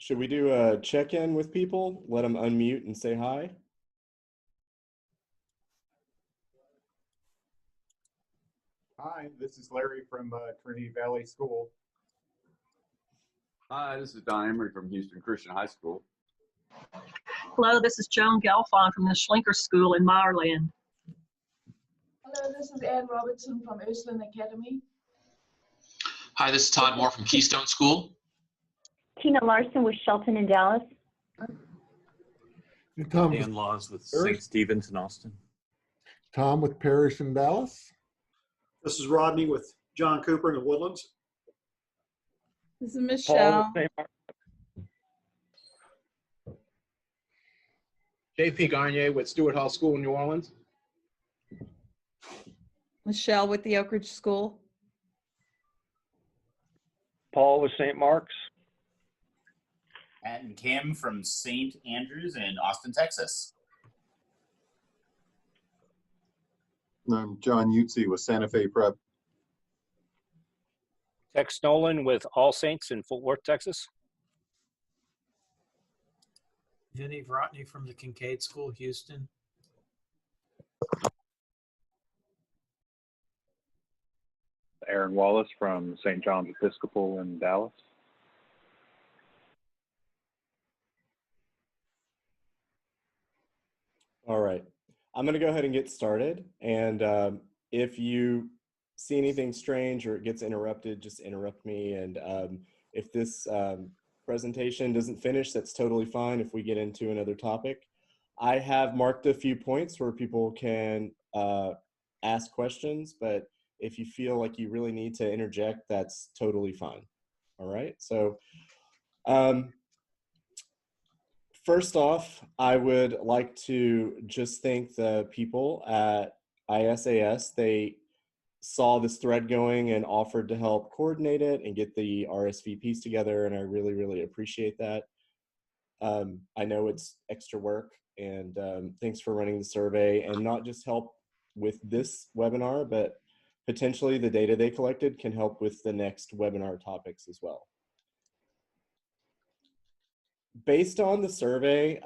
Should we do a check-in with people? Let them unmute and say hi. Hi, this is Larry from Trinity Valley School. Hi, this is Don Emery from Houston Christian High School. Hello, this is Joan Gelfond from the Schlinker School in Meyerland. Hello, this is Ann Robertson from Ursuline Academy. Hi, this is Todd Moore from Keystone School. Tina Larson with Shelton in Dallas. Tom Dan Laws with St. Stephen's in Austin. Tom with Parrish in Dallas. This is Rodney with John Cooper in the Woodlands. This is Michelle. JP Gagne with Stewart Hall School in New Orleans. Michelle with the Oak Ridge School. Paul with St. Mark's. Matt and Kim from St. Andrews in Austin, Texas. I'm John Utzi with Santa Fe Prep. Tex Nolan with All Saints in Fort Worth, Texas. Vinny Vrotny from the Kincaid School, Houston. Aaron Wallace from St. John's Episcopal in Dallas. All right, I'm going to go ahead and get started. And if you see anything strange or it gets interrupted, just interrupt me. And if this presentation doesn't finish, that's totally fine if we get into another topic. I have marked a few points where people can ask questions, but if you feel like you really need to interject, that's totally fine. All right, so first off, I would like to just thank the people at ISAS. They saw this thread going and offered to help coordinate it and get the RSVPs together, and I really, really appreciate that. I know it's extra work, and thanks for running the survey, and not just help with this webinar, but potentially the data they collected can help with the next webinar topics as well. Based on the survey,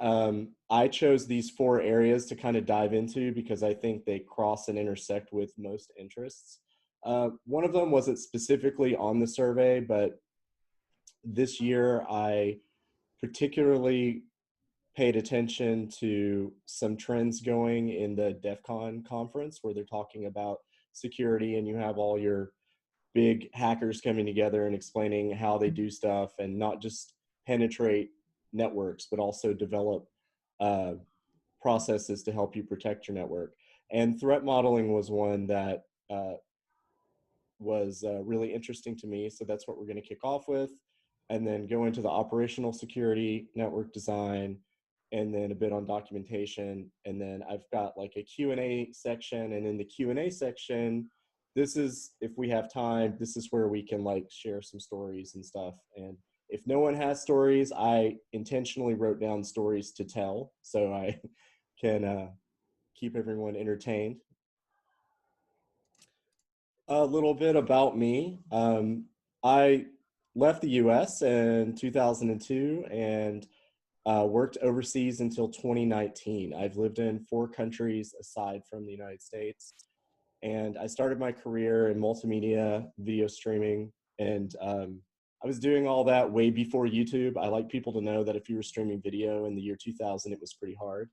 I chose these 4 areas to kind of dive into because I think they cross and intersect with most interests. One of them wasn't specifically on the survey, but this year I particularly paid attention to some trends going in the DEF CON conference where they're talking about security, and you have all your big hackers coming together and explaining how they do stuff and not just penetrate networks, but also develop processes to help you protect your network. And threat modeling was one that was really interesting to me. So that's what we're going to kick off with, and then go into the operational security, network design, and then a bit on documentation. And then I've got like a Q&A section, and in the Q&A section, this is, if we have time, this is where we can like share some stories and stuff. And if no one has stories, I intentionally wrote down stories to tell so I can keep everyone entertained. A little bit about me. I left the US in 2002 and worked overseas until 2019. I've lived in 4 countries aside from the United States. And I started my career in multimedia, video streaming, and I was doing all that way before YouTube. I like people to know that if you were streaming video in the year 2000, it was pretty hard.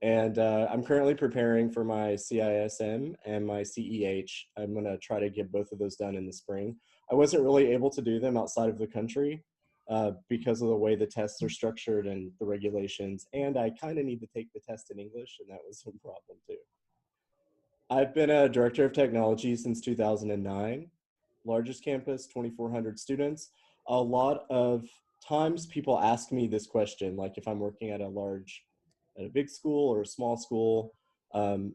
And I'm currently preparing for my CISM and my CEH. I'm gonna try to get both of those done in the spring. I wasn't really able to do them outside of the country because of the way the tests are structured and the regulations. And I kind of need to take the test in English, and that was a problem too. I've been a director of technology since 2009. Largest campus, 2,400 students. A lot of times people ask me this question, like if I'm working at a big school or a small school.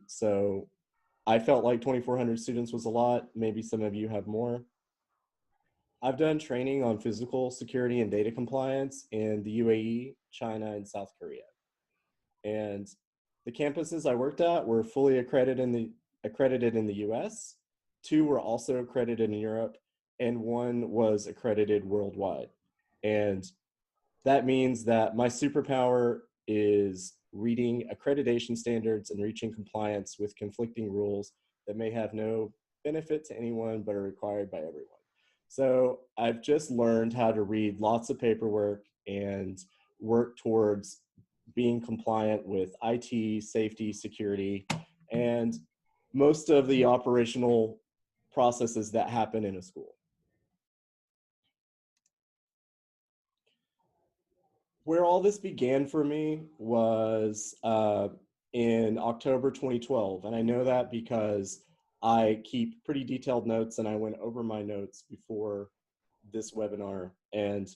So I felt like 2,400 students was a lot. Maybe some of you have more. I've done training on physical security and data compliance in the UAE, China, and South Korea. And the campuses I worked at were fully accredited in the US. 2 were also accredited in Europe, and 1 was accredited worldwide. And That means that my superpower is reading accreditation standards and reaching compliance with conflicting rules that may have no benefit to anyone but are required by everyone. So I've just learned how to read lots of paperwork and work towards being compliant with IT, safety, security, and most of the operational processes that happen in a school. Where all this began for me was in October 2012. And I know that because I keep pretty detailed notes and I went over my notes before this webinar. And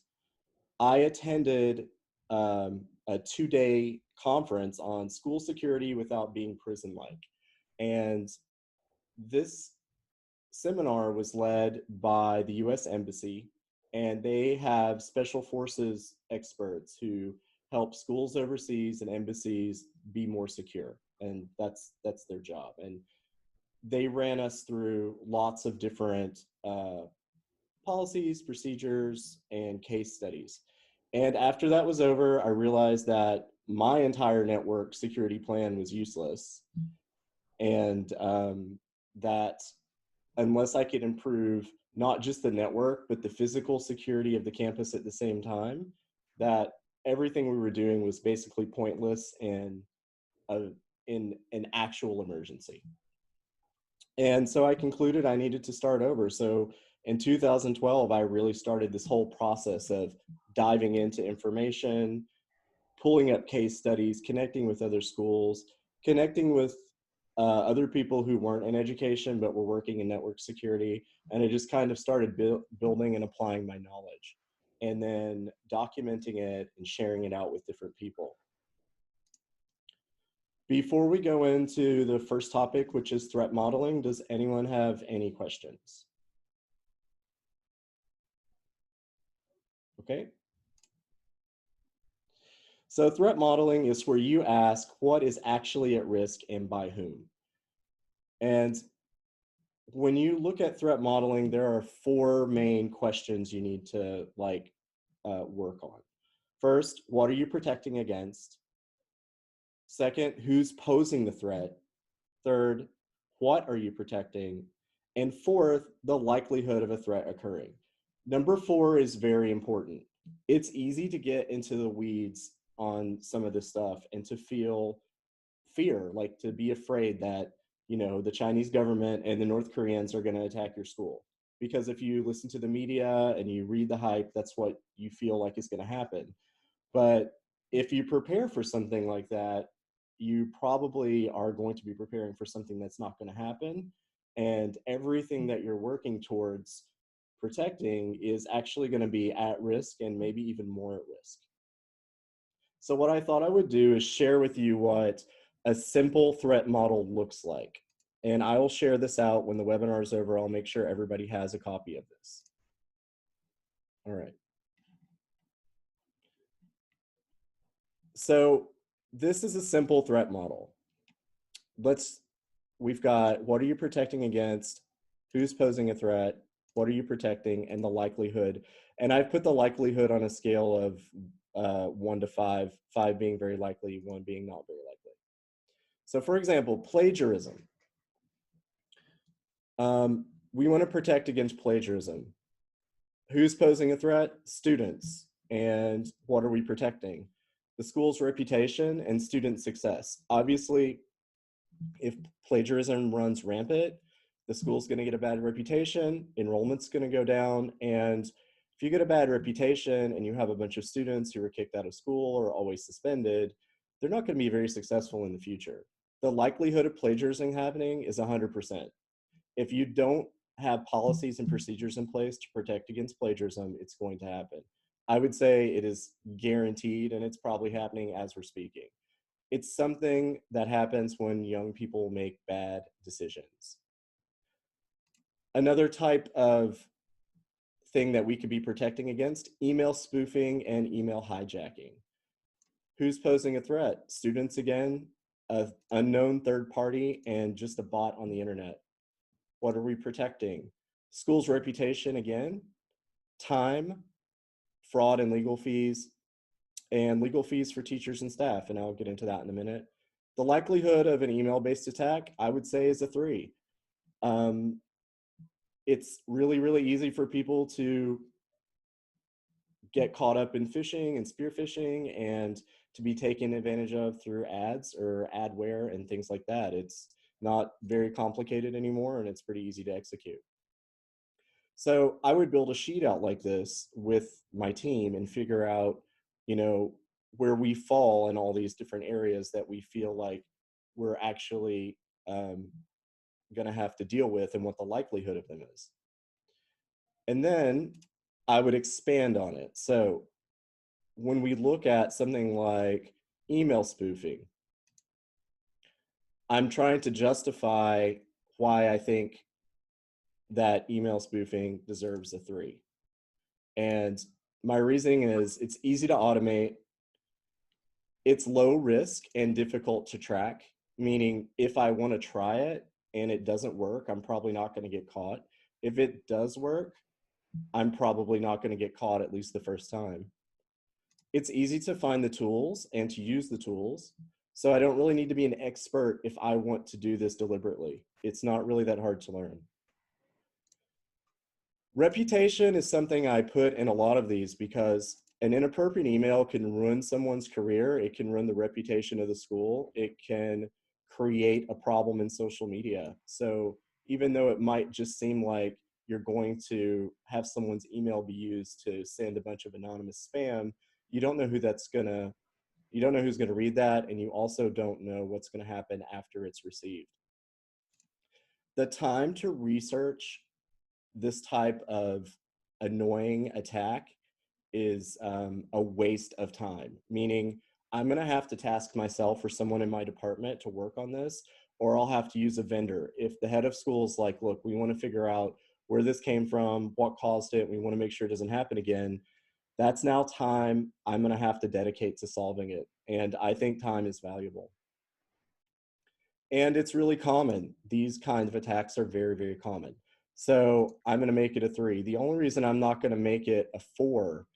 I attended a 2-day conference on school security without being prison-like. And this seminar was led by the US Embassy, and they have special forces experts who help schools overseas and embassies be more secure. And that's their job. And they ran us through lots of different policies, procedures, and case studies. And after that was over, I realized that my entire network security plan was useless. And that unless I could improve not just the network, but the physical security of the campus at the same time, that everything we were doing was basically pointless in an actual emergency. And so I concluded I needed to start over. So in 2012, I really started this whole process of diving into information, pulling up case studies, connecting with other schools, connecting with other people who weren't in education but were working in network security. And I just kind of started building and applying my knowledge, and then documenting it and sharing it out with different people. Before we go into the first topic, which is threat modeling, does anyone have any questions? Okay. So threat modeling is where you ask what is actually at risk and by whom. And when you look at threat modeling, there are 4 main questions you need to work on. First, what are you protecting against? Second, who's posing the threat? Third, what are you protecting? And fourth, the likelihood of a threat occurring. Number 4 is very important. It's easy to get into the weeds on some of this stuff and to feel fear, like to be afraid that, you know, the Chinese government and the North Koreans are going to attack your school. Because if you listen to the media and you read the hype, that's what you feel like is going to happen. But if you prepare for something like that, you probably are going to be preparing for something that's not going to happen. And everything that you're working towards protecting is actually going to be at risk and maybe even more at risk. So what I thought I would do is share with you what a simple threat model looks like. And I will share this out when the webinar is over. I'll make sure everybody has a copy of this. All right. So this is a simple threat model. We've got what are you protecting against, who's posing a threat, what are you protecting, and the likelihood. And I've put the likelihood on a scale of 1 to 5, 5 being very likely, 1 being not very likely. So for example, plagiarism. We want to protect against plagiarism. Who's posing a threat? Students. And what are we protecting? The school's reputation and student success. Obviously, if plagiarism runs rampant, the school's going to get a bad reputation, enrollment's going to go down, and if you get a bad reputation and you have a bunch of students who are kicked out of school or always suspended, they're not going to be very successful in the future. The likelihood of plagiarism happening is 100%. If you don't have policies and procedures in place to protect against plagiarism, it's going to happen. I would say it is guaranteed, and it's probably happening as we're speaking. It's something that happens when young people make bad decisions. Another type of thing that we could be protecting against, email spoofing and email hijacking. Who's posing a threat? Students again, an unknown third party, and just a bot on the internet. What are we protecting? School's reputation again, time, fraud and legal fees, and legal fees for teachers and staff, and I'll get into that in a minute. The likelihood of an email-based attack, I would say, is a 3. It's really, really easy for people to get caught up in phishing and spear phishing and to be taken advantage of through ads or adware and things like that. It's not very complicated anymore, and it's pretty easy to execute. So I would build a sheet out like this with my team and figure out, you know, where we fall in all these different areas that we feel like we're actually going to have to deal with and what the likelihood of them is. And then I would expand on it. So when we look at something like email spoofing, I'm trying to justify why I think that email spoofing deserves a 3. And my reasoning is it's easy to automate, it's low risk and difficult to track, meaning if I want to try it and it doesn't work, I'm probably not going to get caught. If it does work, I'm probably not going to get caught at least the first time. It's easy to find the tools and to use the tools. So I don't really need to be an expert if I want to do this deliberately. It's not really that hard to learn. Reputation is something I put in a lot of these because an inappropriate email can ruin someone's career. It can ruin the reputation of the school. It can create a problem in social media. So even though it might just seem like you're going to have someone's email be used to send a bunch of anonymous spam, you don't know who you don't know who's going to read that, and you also don't know what's going to happen after it's received. The time to research this type of annoying attack is a waste of time, meaning I'm going to have to task myself or someone in my department to work on this, or I'll have to use a vendor. If the head of school is like, look, we want to figure out where this came from, what caused it, we want to make sure it doesn't happen again, that's now time I'm going to have to dedicate to solving it. And I think time is valuable. And it's really common. These kinds of attacks are very, very common. So I'm going to make it a 3. The only reason I'm not going to make it a 4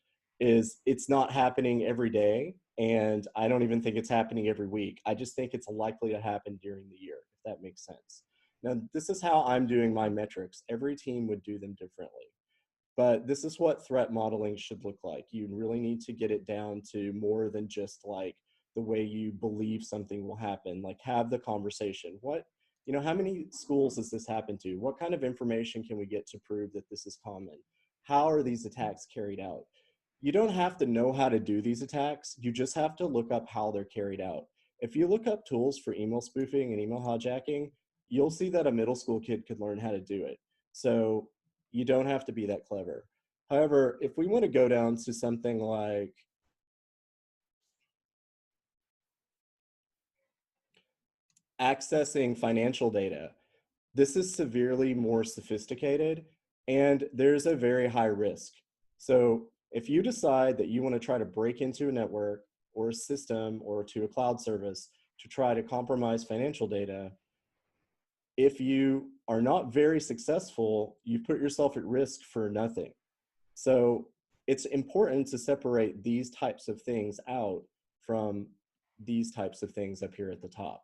is it's not happening every day. And I don't even think it's happening every week. I just think it's likely to happen during the year, if that makes sense. Now, this is how I'm doing my metrics. Every team would do them differently. But this is what threat modeling should look like. You really need to get it down to more than just like the way you believe something will happen. Like have the conversation. How many schools does this happen to? What kind of information can we get to prove that this is common? How are these attacks carried out? You don't have to know how to do these attacks. You just have to look up how they're carried out. If you look up tools for email spoofing and email hijacking, you'll see that a middle school kid could learn how to do it. So you don't have to be that clever. However, if we want to go down to something like accessing financial data, this is severely more sophisticated and there's a very high risk. So if you decide that you want to try to break into a network or a system or to a cloud service to try to compromise financial data, if you are not very successful, you put yourself at risk for nothing. So it's important to separate these types of things out from these types of things up here at the top.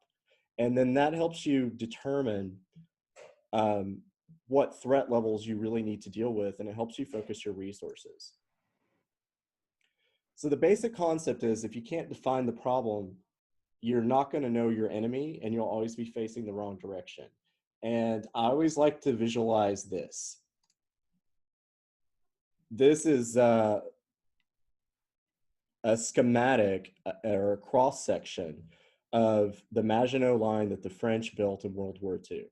And then that helps you determine what threat levels you really need to deal with, and it helps you focus your resources. So the basic concept is if you can't define the problem, you're not going to know your enemy and you'll always be facing the wrong direction. And I always like to visualize this. This is a schematic or a cross section of the Maginot Line that the French built in World War II.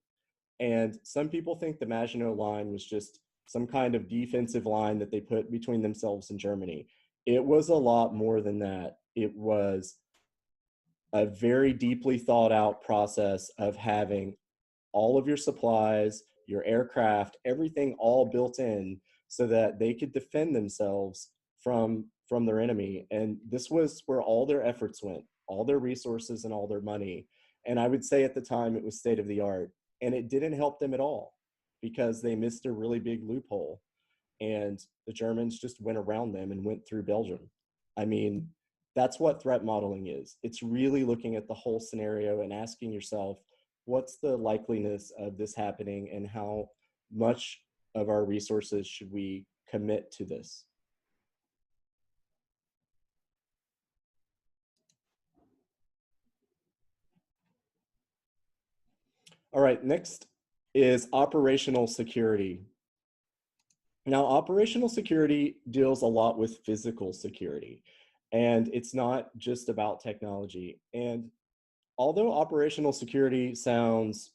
And some people think the Maginot Line was just some kind of defensive line that they put between themselves and Germany. It was a lot more than that. It was a very deeply thought out process of having all of your supplies, your aircraft, everything all built in so that they could defend themselves from their enemy. And this was where all their efforts went, all their resources and all their money. And I would say at the time it was state of the art. And it didn't help them at all because they missed a really big loophole. And the Germans just went around them and went through Belgium. I mean, That's what threat modeling is. It's really looking at the whole scenario and asking yourself, what's the likeliness of this happening and how much of our resources should we commit to this? All right, next is operational security. Now, operational security deals a lot with physical security, and it's not just about technology. And although operational security sounds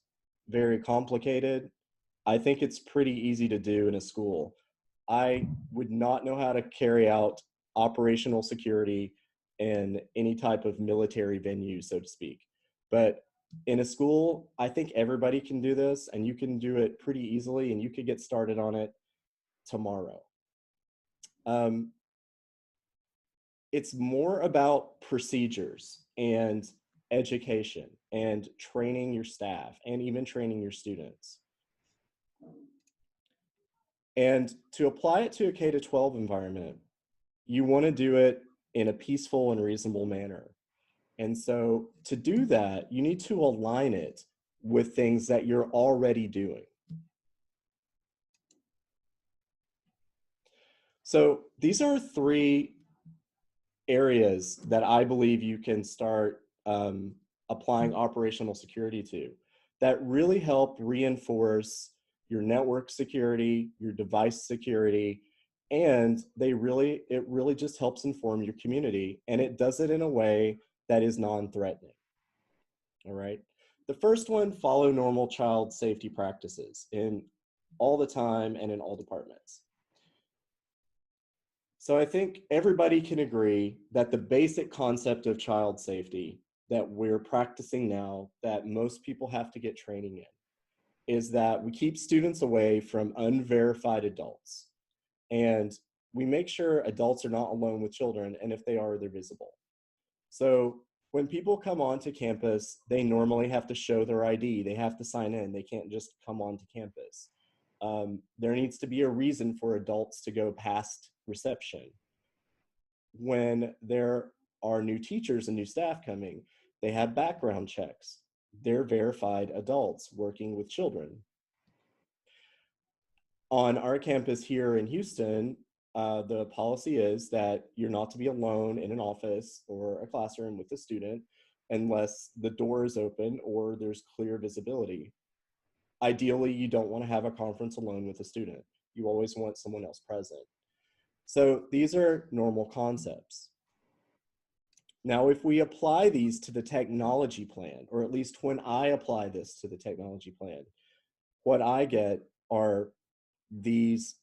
very complicated, I think it's pretty easy to do in a school. I would not know how to carry out operational security in any type of military venue, so to speak. But in a school, I think everybody can do this, and you can do it pretty easily, and you could get started on it tomorrow. It's more about procedures and education and training your staff and even training your students. And to apply it to a K-12 environment, you want to do it in a peaceful and reasonable manner. And so to do that, you need to align it with things that you're already doing. So these are 3 areas that I believe you can start applying operational security to that really help reinforce your network security, your device security, and it really just helps inform your community, and it does it in a way that is non-threatening. All right. The first one, follow normal child safety practices in all the time and in all departments. So I think everybody can agree that the basic concept of child safety that we're practicing now, that most people have to get training in, is that we keep students away from unverified adults. And we make sure adults are not alone with children, and if they are, they're visible. So when people come onto campus, they normally have to show their ID. They have to sign in. They can't just come onto campus. There needs to be a reason for adults to go past reception. When there are new teachers and new staff coming, they have background checks. They're verified adults working with children. On our campus here in Houston, the policy is that you're not to be alone in an office or a classroom with a student unless the door is open or there's clear visibility. Ideally, you don't want to have a conference alone with a student. You always want someone else present. So these are normal concepts. Now, if we apply these to the technology plan, or at least when I apply this to the technology plan, what I get are these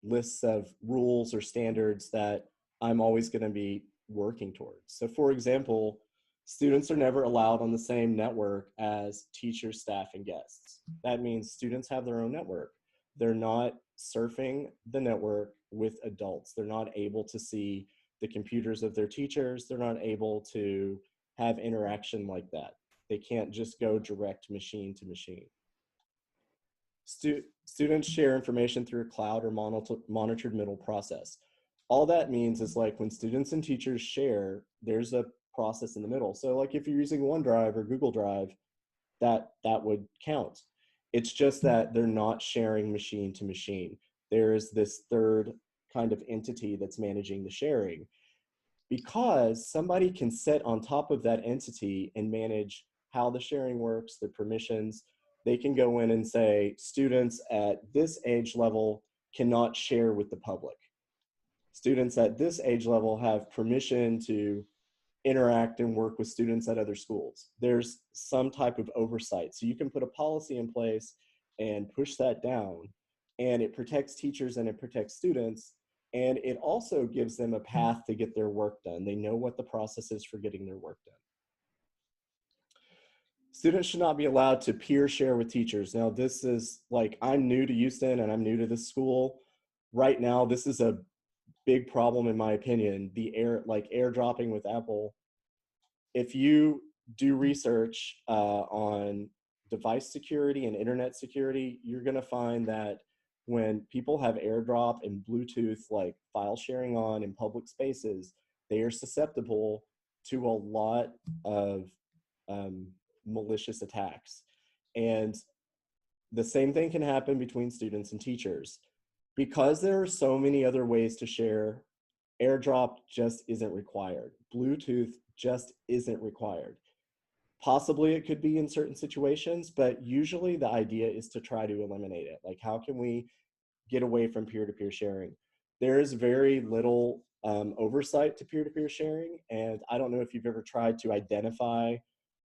lists of rules or standards that I'm always going to be working towards. So for example, students are never allowed on the same network as teachers, staff, and guests. That means students have their own network. They're not surfing the network with adults. They're not able to see the computers of their teachers. They're not able to have interaction like that. They can't just go direct machine to machine. Students share information through a cloud or monitored middle process. All that means is like when students and teachers share, there's a process in the middle. So like if you're using OneDrive or Google Drive, that would count. It's just that they're not sharing machine to machine. There is this third kind of entity that's managing the sharing, because somebody can sit on top of that entity and manage how the sharing works, the permissions. They can go in and say, students at this age level cannot share with the public. Students at this age level have permission to interact and work with students at other schools. There's some type of oversight. So you can put a policy in place and push that down, and it protects teachers and it protects students, and it also gives them a path to get their work done. They know what the process is for getting their work done. Students should not be allowed to peer share with teachers. Now this is like, I'm new to Houston and I'm new to this school. Right now, this is a big problem in my opinion, the airdropping with Apple. If you do research on device security and internet security, you're gonna find that when people have AirDrop and Bluetooth like file sharing on in public spaces, they are susceptible to a lot of malicious attacks. And the same thing can happen between students and teachers. Because there are so many other ways to share, AirDrop just isn't required. Bluetooth just isn't required. Possibly it could be in certain situations, but usually the idea is to try to eliminate it. Like, how can we get away from peer-to-peer sharing? There is very little oversight to peer-to-peer sharing, and I don't know if you've ever tried to identify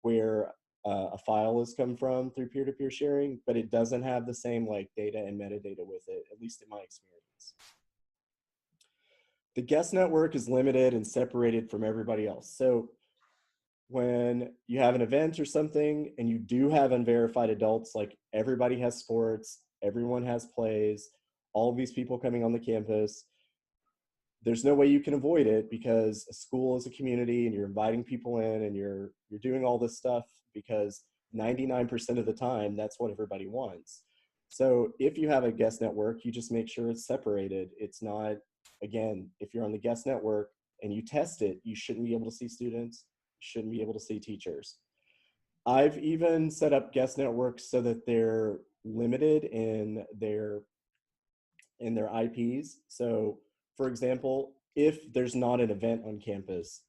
where a file has come from through peer-to-peer sharing, but it doesn't have the same like data and metadata with it, at least in my experience. The guest network is limited and separated from everybody else. So when you have an event or something and you do have unverified adults, like everybody has sports, everyone has plays, all of these people coming on the campus, there's no way you can avoid it because a school is a community and you're inviting people in and you're doing all this stuff because 99% of the time, that's what everybody wants. So if you have a guest network, you just make sure it's separated. It's not, again, if you're on the guest network and you test it, you shouldn't be able to see students, you shouldn't be able to see teachers. I've even set up guest networks so that they're limited in their IPs. So for example, if there's not an event on campus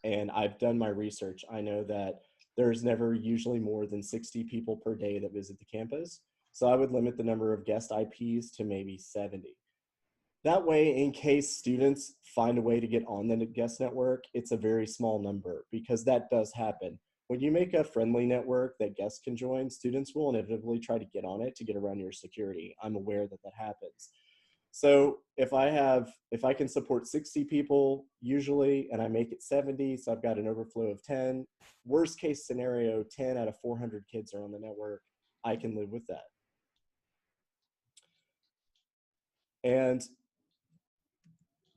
and I've done my research, I know that there's never usually more than 60 people per day that visit the campus. So I would limit the number of guest IPs to maybe 70. That way, in case students find a way to get on the guest network, it's a very small number because that does happen. When you make a friendly network that guests can join, students will inevitably try to get on it to get around your security. I'm aware that that happens. So if I can support 60 people usually, and I make it 70, so I've got an overflow of 10, worst case scenario, 10 out of 400 kids are on the network, I can live with that. And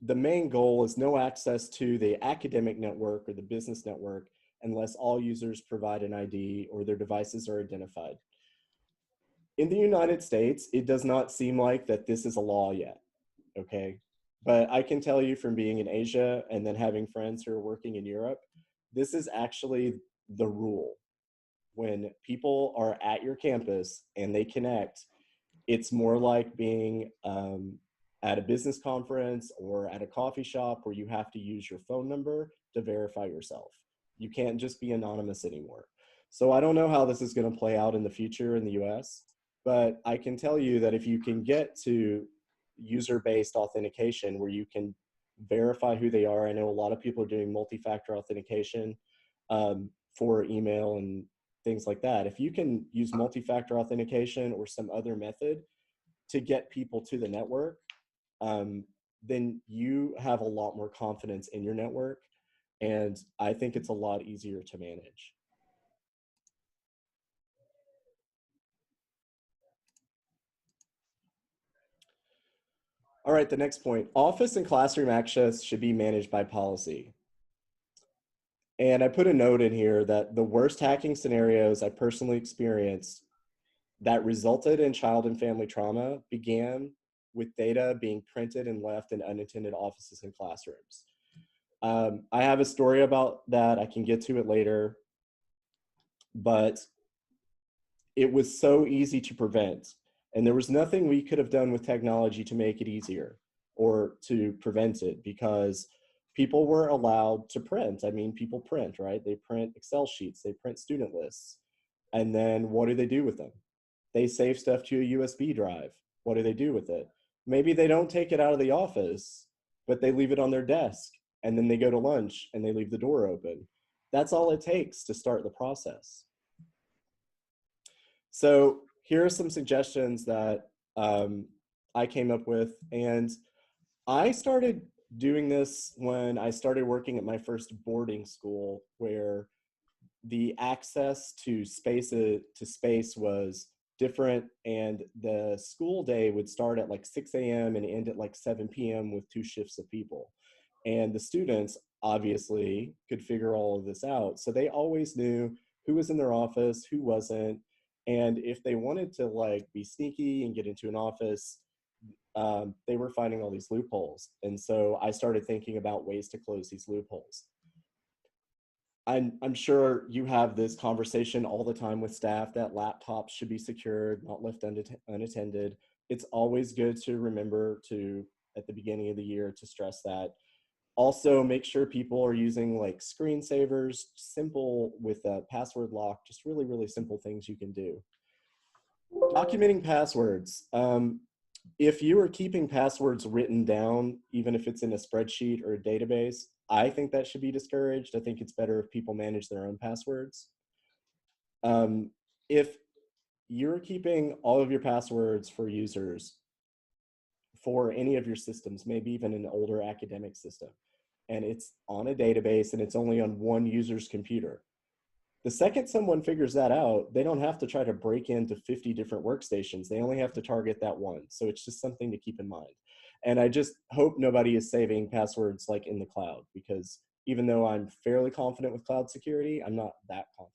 the main goal is no access to the academic network or the business network unless all users provide an ID or their devices are identified. In the United States, it does not seem like that this is a law yet. Okay, but I can tell you from being in Asia and then having friends who are working in Europe, this is actually the rule. When people are at your campus and they connect, it's more like being at a business conference or at a coffee shop where you have to use your phone number to verify yourself. You can't just be anonymous anymore. So I don't know how this is going to play out in the future in the US, but I can tell you that if you can get to user-based authentication where you can verify who they are. I know a lot of people are doing multi-factor authentication for email and things like that. If you can use multi-factor authentication or some other method to get people to the network, then you have a lot more confidence in your network. And I think it's a lot easier to manage. All right, the next point, office and classroom access should be managed by policy. And I put a note in here that the worst hacking scenarios I personally experienced that resulted in child and family trauma began with data being printed and left in unattended offices and classrooms. I have a story about that. I can get to it later, but it was so easy to prevent. And there was nothing we could have done with technology to make it easier or to prevent it because people were allowed to print. I mean, people print, right? They print Excel sheets, they print student lists. And then what do they do with them? They save stuff to a USB drive. What do they do with it? Maybe they don't take it out of the office, but they leave it on their desk and then they go to lunch and they leave the door open. That's all it takes to start the process. So here are some suggestions that I came up with, and I started doing this when I started working at my first boarding school, where the access to space was different, and the school day would start at like 6 a.m. and end at like 7 p.m. with 2 shifts of people. And the students obviously could figure all of this out. So they always knew who was in their office, who wasn't. And if they wanted to like be sneaky and get into an office, they were finding all these loopholes. And so I started thinking about ways to close these loopholes. I'm sure you have this conversation all the time with staff that laptops should be secured, not left unattended. It's always good to remember to, at the beginning of the year, to stress that. Also, make sure people are using like screensavers, simple with a password lock, just really, really simple things you can do. Documenting passwords. If you are keeping passwords written down, even if it's in a spreadsheet or a database, I think that should be discouraged. I think it's better if people manage their own passwords. If you're keeping all of your passwords for users for any of your systems, maybe even an older academic system, and it's on a database and it's only on one user's computer, the second someone figures that out, they don't have to try to break into 50 different workstations. They only have to target that one. So it's just something to keep in mind. And I just hope nobody is saving passwords like in the cloud, because even though I'm fairly confident with cloud security, I'm not that confident.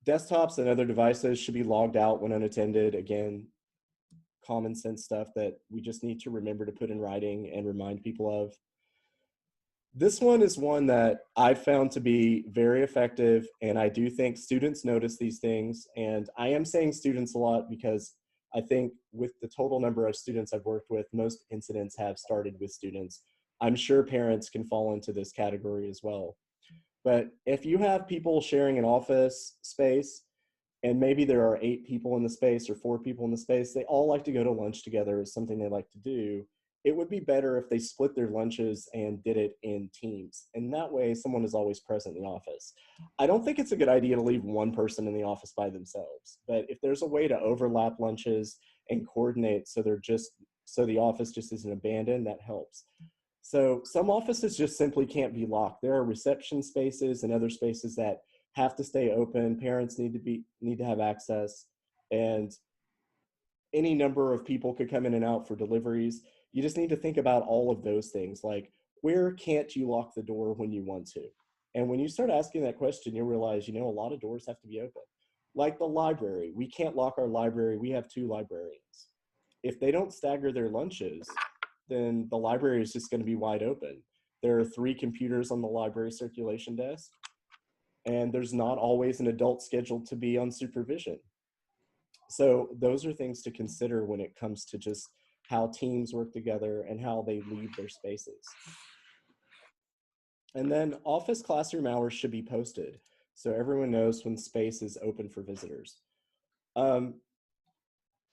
Desktops and other devices should be logged out when unattended. Again, common sense stuff that we just need to remember to put in writing and remind people of. This one is one that I've found to be very effective, and I do think students notice these things. And I am saying students a lot because I think with the total number of students I've worked with, most incidents have started with students. I'm sure parents can fall into this category as well. But if you have people sharing an office space, and maybe there are 8 people in the space or 4 people in the space, they all like to go to lunch together, is something they like to do. It would be better if they split their lunches and did it in teams. And that way someone is always present in the office. I don't think it's a good idea to leave one person in the office by themselves, but if there's a way to overlap lunches and coordinate so the office just isn't abandoned, that helps. So some offices just simply can't be locked. There are reception spaces and other spaces that have to stay open. Parents need to have access, and any number of people could come in and out for deliveries. You just need to think about all of those things, like where can't you lock the door when you want to? And when you start asking that question, you'll realize, a lot of doors have to be open. Like the library, we can't lock our library. We have 2 librarians. If they don't stagger their lunches, then the library is just going to be wide open. There are 3 computers on the library circulation desk, and there's not always an adult scheduled to be on supervision. So those are things to consider when it comes to just how teams work together and how they leave their spaces. And then office classroom hours should be posted so everyone knows when space is open for visitors.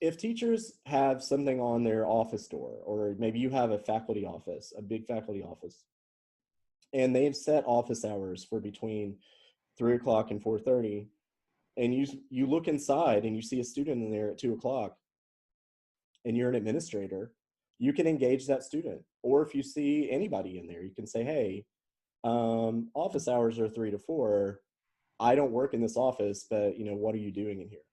If teachers have something on their office door, or maybe you have a faculty office, a big faculty office, and they've set office hours for between 3 o'clock and 4:30, and you look inside and you see a student in there at 2 o'clock, and you're an administrator, you can engage that student. Or if you see anybody in there, you can say, hey, office hours are 3 to 4. I don't work in this office, but what are you doing in here?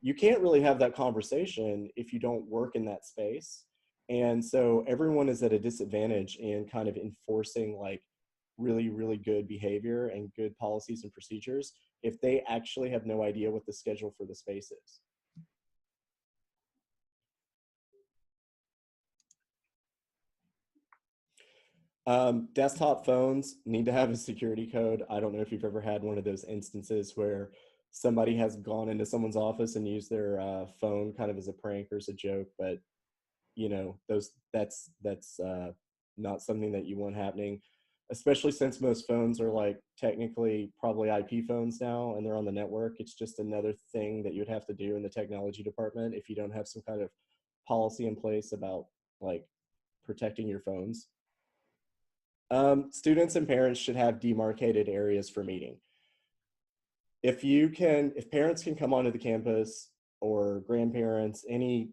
You can't really have that conversation if you don't work in that space. And so everyone is at a disadvantage in kind of enforcing like really, really good behavior and good policies and procedures if they actually have no idea what the schedule for the space is. Desktop phones need to have a security code. I don't know if you've ever had one of those instances where somebody has gone into someone's office and used their phone kind of as a prank or as a joke, but that's not something that you want happening, especially since most phones are like technically probably IP phones now and they're on the network. It's just another thing that you'd have to do in the technology department if you don't have some kind of policy in place about like protecting your phones. Students and parents should have demarcated areas for meeting. If parents can come onto the campus, or grandparents, any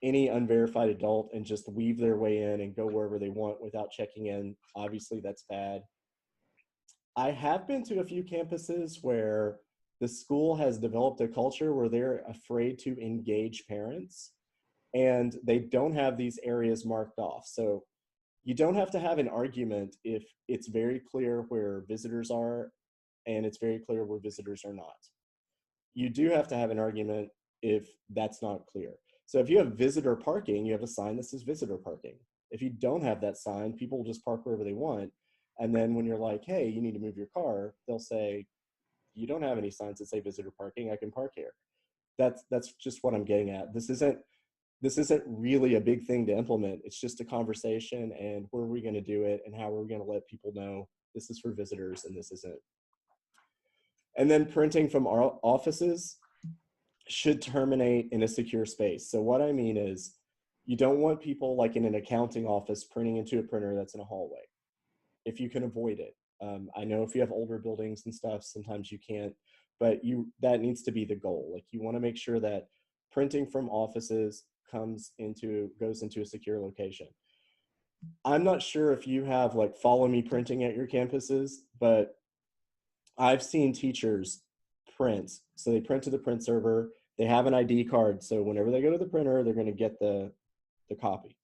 unverified adult, and just weave their way in and go wherever they want without checking in, obviously that's bad. I have been to a few campuses where the school has developed a culture where they're afraid to engage parents, and they don't have these areas marked off. So you don't have to have an argument if it's very clear where visitors are and it's very clear where visitors are not. You do have to have an argument if that's not clear. So if you have visitor parking, you have a sign that says visitor parking. If you don't have that sign, people will just park wherever they want. And then when you're like, hey, you need to move your car, they'll say, you don't have any signs that say visitor parking, I can park here. That's just what I'm getting at. This isn't really a big thing to implement. It's just a conversation, and where are we going to do it, and how are we going to let people know this is for visitors and this isn't. And then printing from our offices should terminate in a secure space. So what I mean is, you don't want people like in an accounting office printing into a printer that's in a hallway, if you can avoid it. I know if you have older buildings and stuff, sometimes you can't, but that needs to be the goal. Like, you want to make sure that printing from offices goes into a secure location. I'm not sure if you have like follow me printing at your campuses, but I've seen teachers print. So they print to the print server, they have an ID card, so whenever they go to the printer, they're going to get the copy.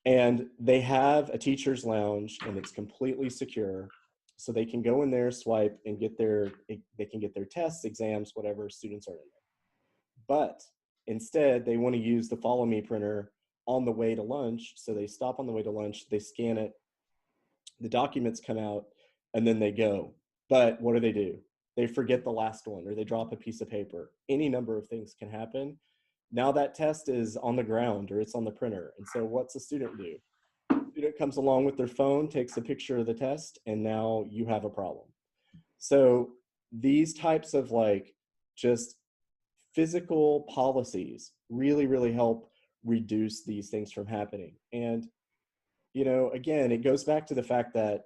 And they have a teacher's lounge, and it's completely secure. So they can go in there, swipe, and they can get their tests, exams, whatever, students are in there. But instead, they want to use the Follow Me printer on the way to lunch. So they stop on the way to lunch, they scan it, the documents come out, and then they go. But what do? They forget the last one, or they drop a piece of paper. Any number of things can happen. Now that test is on the ground, or it's on the printer. And so what's the student do? The student comes along with their phone, takes a picture of the test, and now you have a problem. So these types of like just physical policies really, really help reduce these things from happening. And, you know, again, it goes back to the fact that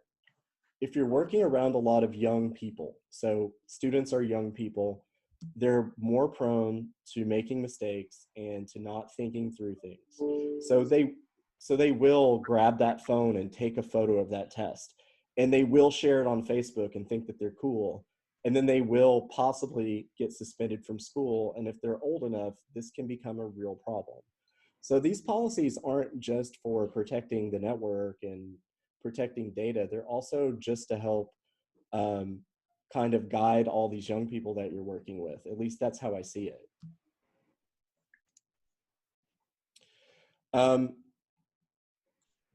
if you're working around a lot of young people, so students are young people, they're more prone to making mistakes and to not thinking through things. So they will grab that phone and take a photo of that test, and they will share it on Facebook and think that they're cool. And then they will possibly get suspended from school. And if they're old enough, this can become a real problem. So these policies aren't just for protecting the network and protecting data. They're also just to help kind of guide all these young people that you're working with. At least that's how I see it.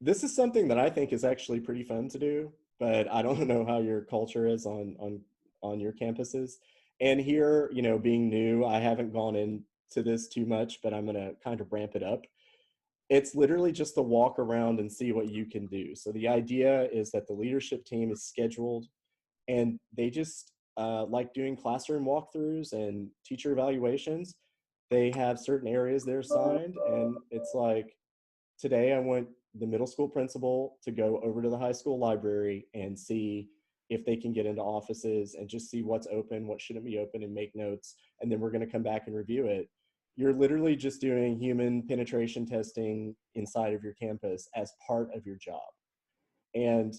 This is something that I think is actually pretty fun to do, but I don't know how your culture is on your campuses. And here, you know, being new, I haven't gone into this too much, but I'm gonna kind of ramp it up. It's literally just to walk around and see what you can do. So the idea is that the leadership team is scheduled, and they just like doing classroom walkthroughs and teacher evaluations. They have certain areas they're assigned, and it's like, today I want the middle school principal to go over to the high school library and see if they can get into offices and just see what's open, what shouldn't be open, and make notes. And then we're going to come back and review it. You're literally just doing human penetration testing inside of your campus as part of your job. And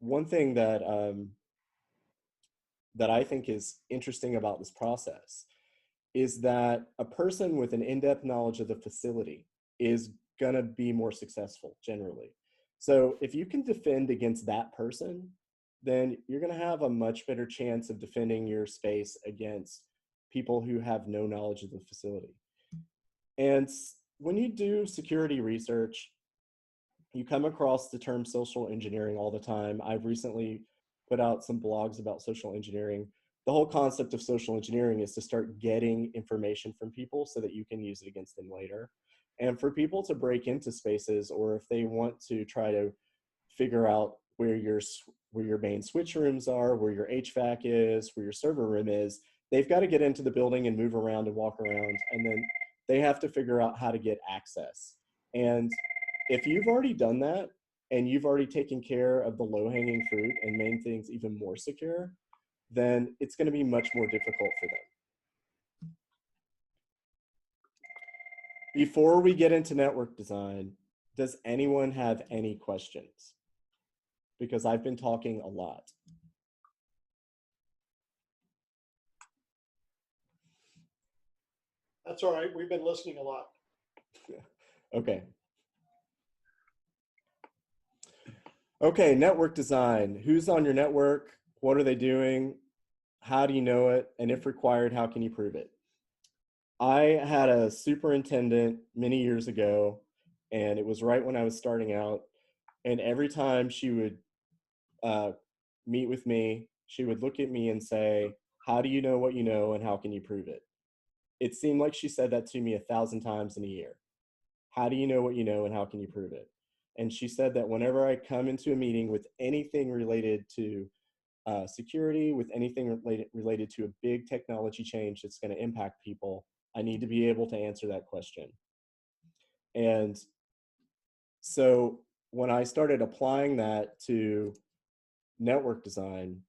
one thing that I think is interesting about this process is that a person with an in-depth knowledge of the facility is going to be more successful generally. So if you can defend against that person, then you're going to have a much better chance of defending your space against people who have no knowledge of the facility. And when you do security research, you come across the term social engineering all the time. I've recently put out some blogs about social engineering. The whole concept of social engineering is to start getting information from people so that you can use it against them later. And for people to break into spaces, or if they want to try to figure out where your main switch rooms are, where your HVAC is, where your server room is, they've got to get into the building and move around and walk around, and then they have to figure out how to get access. And if you've already done that, and you've already taken care of the low-hanging fruit and made things even more secure, then it's going to be much more difficult for them. Before we get into network design, does anyone have any questions? Because I've been talking a lot. That's all right. We've been listening a lot. Okay. Okay, network design. Who's on your network? What are they doing? How do you know it? And if required, how can you prove it? I had a superintendent many years ago, and it was right when I was starting out. And every time she would meet with me, she would look at me and say, "How do you know what you know, and how can you prove it?" It seemed like she said that to me 1,000 times in a year. How do you know what you know, and how can you prove it? And she said that whenever I come into a meeting with anything related to security, with anything related to a big technology change that's going to impact people, I need to be able to answer that question. And so when I started applying that to network design,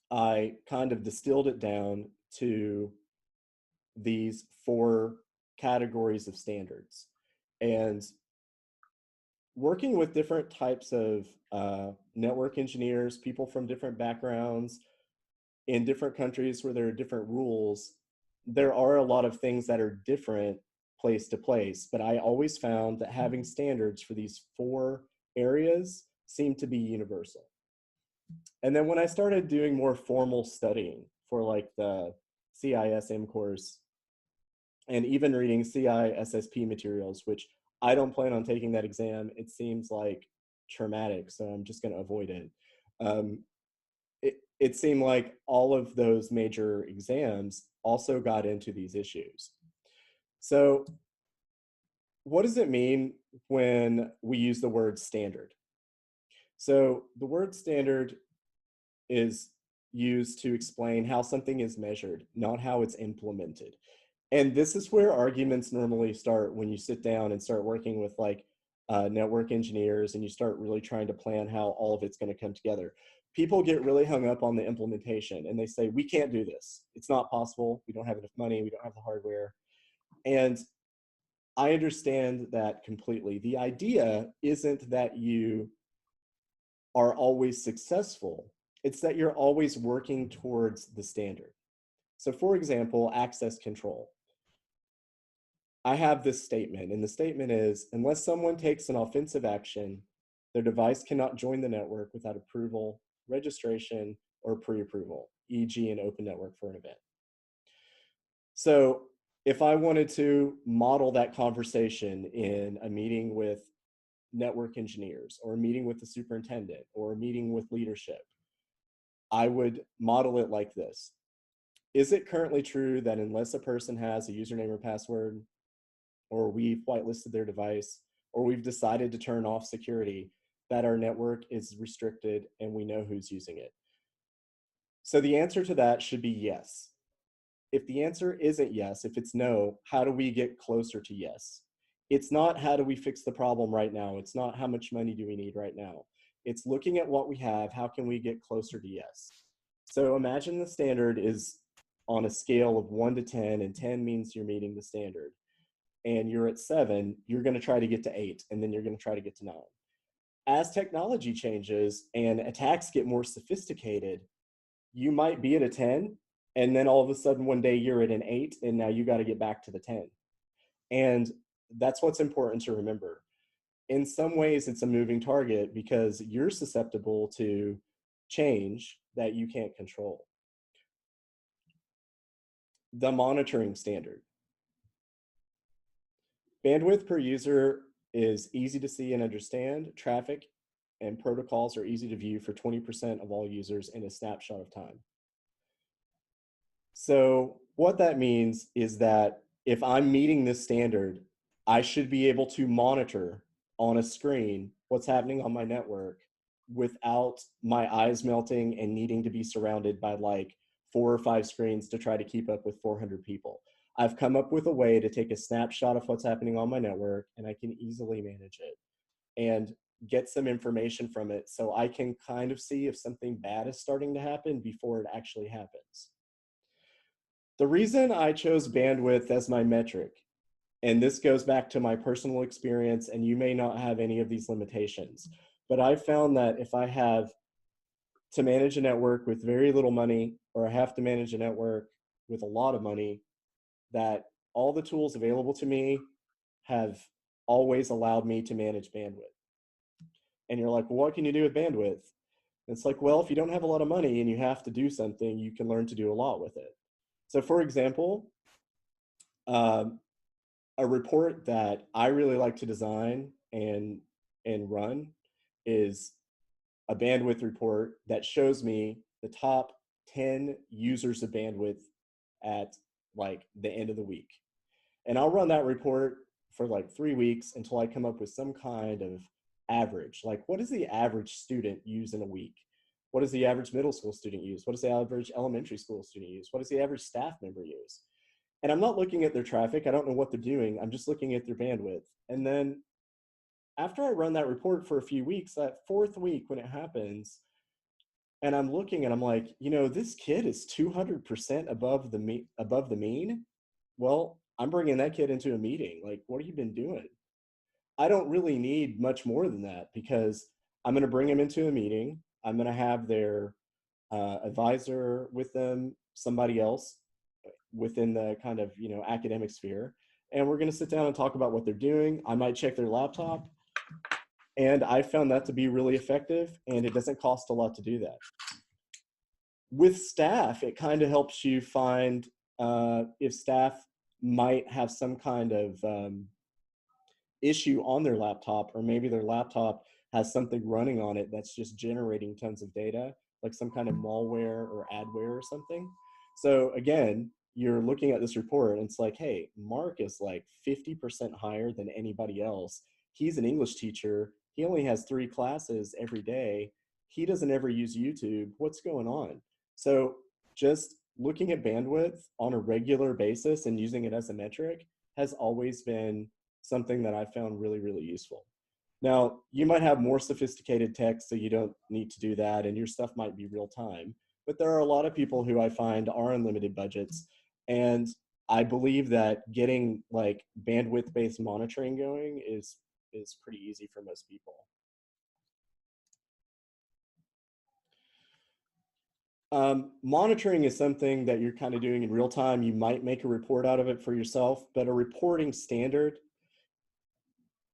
I kind of distilled it down to these 4 categories of standards. And working with different types of network engineers, people from different backgrounds, in different countries where there are different rules, there are a lot of things that are different place to place. But I always found that having standards for these 4 areas seemed to be universal. And then when I started doing more formal studying for like the CISM course, and even reading CISSP materials, which I don't plan on taking that exam. It seems like traumatic, so I'm just going to avoid it. It seemed like all of those major exams also got into these issues. So what does it mean when we use the word standard? So the word standard is used to explain how something is measured, not how it's implemented. And this is where arguments normally start when you sit down and start working with like network engineers and you start really trying to plan how all of it's going to come together. People get really hung up on the implementation and they say, we can't do this. It's not possible. We don't have enough money. We don't have the hardware. And I understand that completely. The idea isn't that you are always successful. It's that you're always working towards the standard. So for example, access control. I have this statement, and the statement is, unless someone takes an offensive action, their device cannot join the network without approval, registration, or pre-approval, e.g. an open network for an event. So if I wanted to model that conversation in a meeting with network engineers, or a meeting with the superintendent, or a meeting with leadership, I would model it like this. Is it currently true that unless a person has a username or password, or we've whitelisted their device, or we've decided to turn off security, that our network is restricted and we know who's using it? So the answer to that should be yes. If the answer isn't yes, if it's no, how do we get closer to yes? It's not how do we fix the problem right now. It's not how much money do we need right now. It's looking at what we have, how can we get closer to yes? So imagine the standard is on a scale of 1 to 10, and 10 means you're meeting the standard. And you're at 7, you're going to try to get to 8, and then you're going to try to get to 9. As technology changes and attacks get more sophisticated, you might be at a 10, and then all of a sudden one day you're at an 8, and now you got to get back to the 10. And that's what's important to remember. In some ways, it's a moving target because you're susceptible to change that you can't control. The monitoring standard. Bandwidth per user is easy to see and understand. Traffic and protocols are easy to view for 20% of all users in a snapshot of time. So what that means is that if I'm meeting this standard, I should be able to monitor on a screen what's happening on my network without my eyes melting and needing to be surrounded by like 4 or 5 screens to try to keep up with 400 people. I've come up with a way to take a snapshot of what's happening on my network, and I can easily manage it and get some information from it so I can kind of see if something bad is starting to happen before it actually happens. The reason I chose bandwidth as my metric, and this goes back to my personal experience, and you may not have any of these limitations, but I've found that if I have to manage a network with very little money, or I have to manage a network with a lot of money, that all the tools available to me have always allowed me to manage bandwidth. And you're like, well, what can you do with bandwidth? And it's like, well, if you don't have a lot of money and you have to do something, you can learn to do a lot with it. So for example, a report that I really like to design and and run is a bandwidth report that shows me the top 10 users of bandwidth at like the end of the week. And I'll run that report for like 3 weeks until I come up with some kind of average. Like, what does the average student use in a week? What does the average middle school student use? What does the average elementary school student use? What does the average staff member use? And I'm not looking at their traffic. I don't know what they're doing. I'm just looking at their bandwidth. And then after I run that report for a few weeks, that 4th week when it happens, and I'm looking and I'm like, you know, this kid is 200% above the mean. Well, I'm bringing that kid into a meeting. Like, what have you been doing? I don't really need much more than that, because I'm going to bring them into a meeting. I'm going to have their advisor with them, somebody else within the kind of, you know, academic sphere. And we're going to sit down and talk about what they're doing. I might check their laptop. And I found that to be really effective, and it doesn't cost a lot to do that. With staff, it kind of helps you find if staff might have some kind of issue on their laptop, or maybe their laptop has something running on it that's just generating tons of data, like some kind of malware or adware or something. So again, you're looking at this report and it's like, hey, Mark is like 50% higher than anybody else. He's an English teacher. He only has 3 classes every day. He doesn't ever use YouTube. What's going on? So just looking at bandwidth on a regular basis and using it as a metric has always been something that I found really, really useful. Now, you might have more sophisticated tech, so you don't need to do that, and your stuff might be real time. But there are a lot of people who I find are unlimited budgets, and I believe that getting like bandwidth-based monitoring going is pretty easy for most people. Monitoring is something that you're kind of doing in real time. You might make a report out of it for yourself, but a reporting standard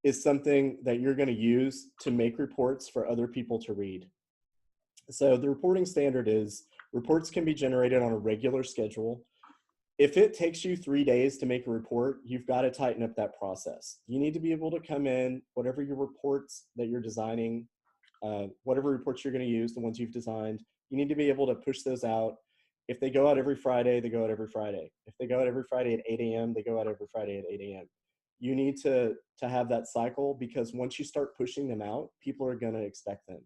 is something that you're going to use to make reports for other people to read. So the reporting standard is reports can be generated on a regular schedule. If it takes you 3 days to make a report, you've got to tighten up that process. You need to be able to come in, whatever your reports that you're designing, whatever reports you're going to use, the ones you've designed, you need to be able to push those out. If they go out every Friday, they go out every Friday. If they go out every Friday at 8 a.m., they go out every Friday at 8 a.m. You need to have that cycle, because once you start pushing them out, people are going to expect them.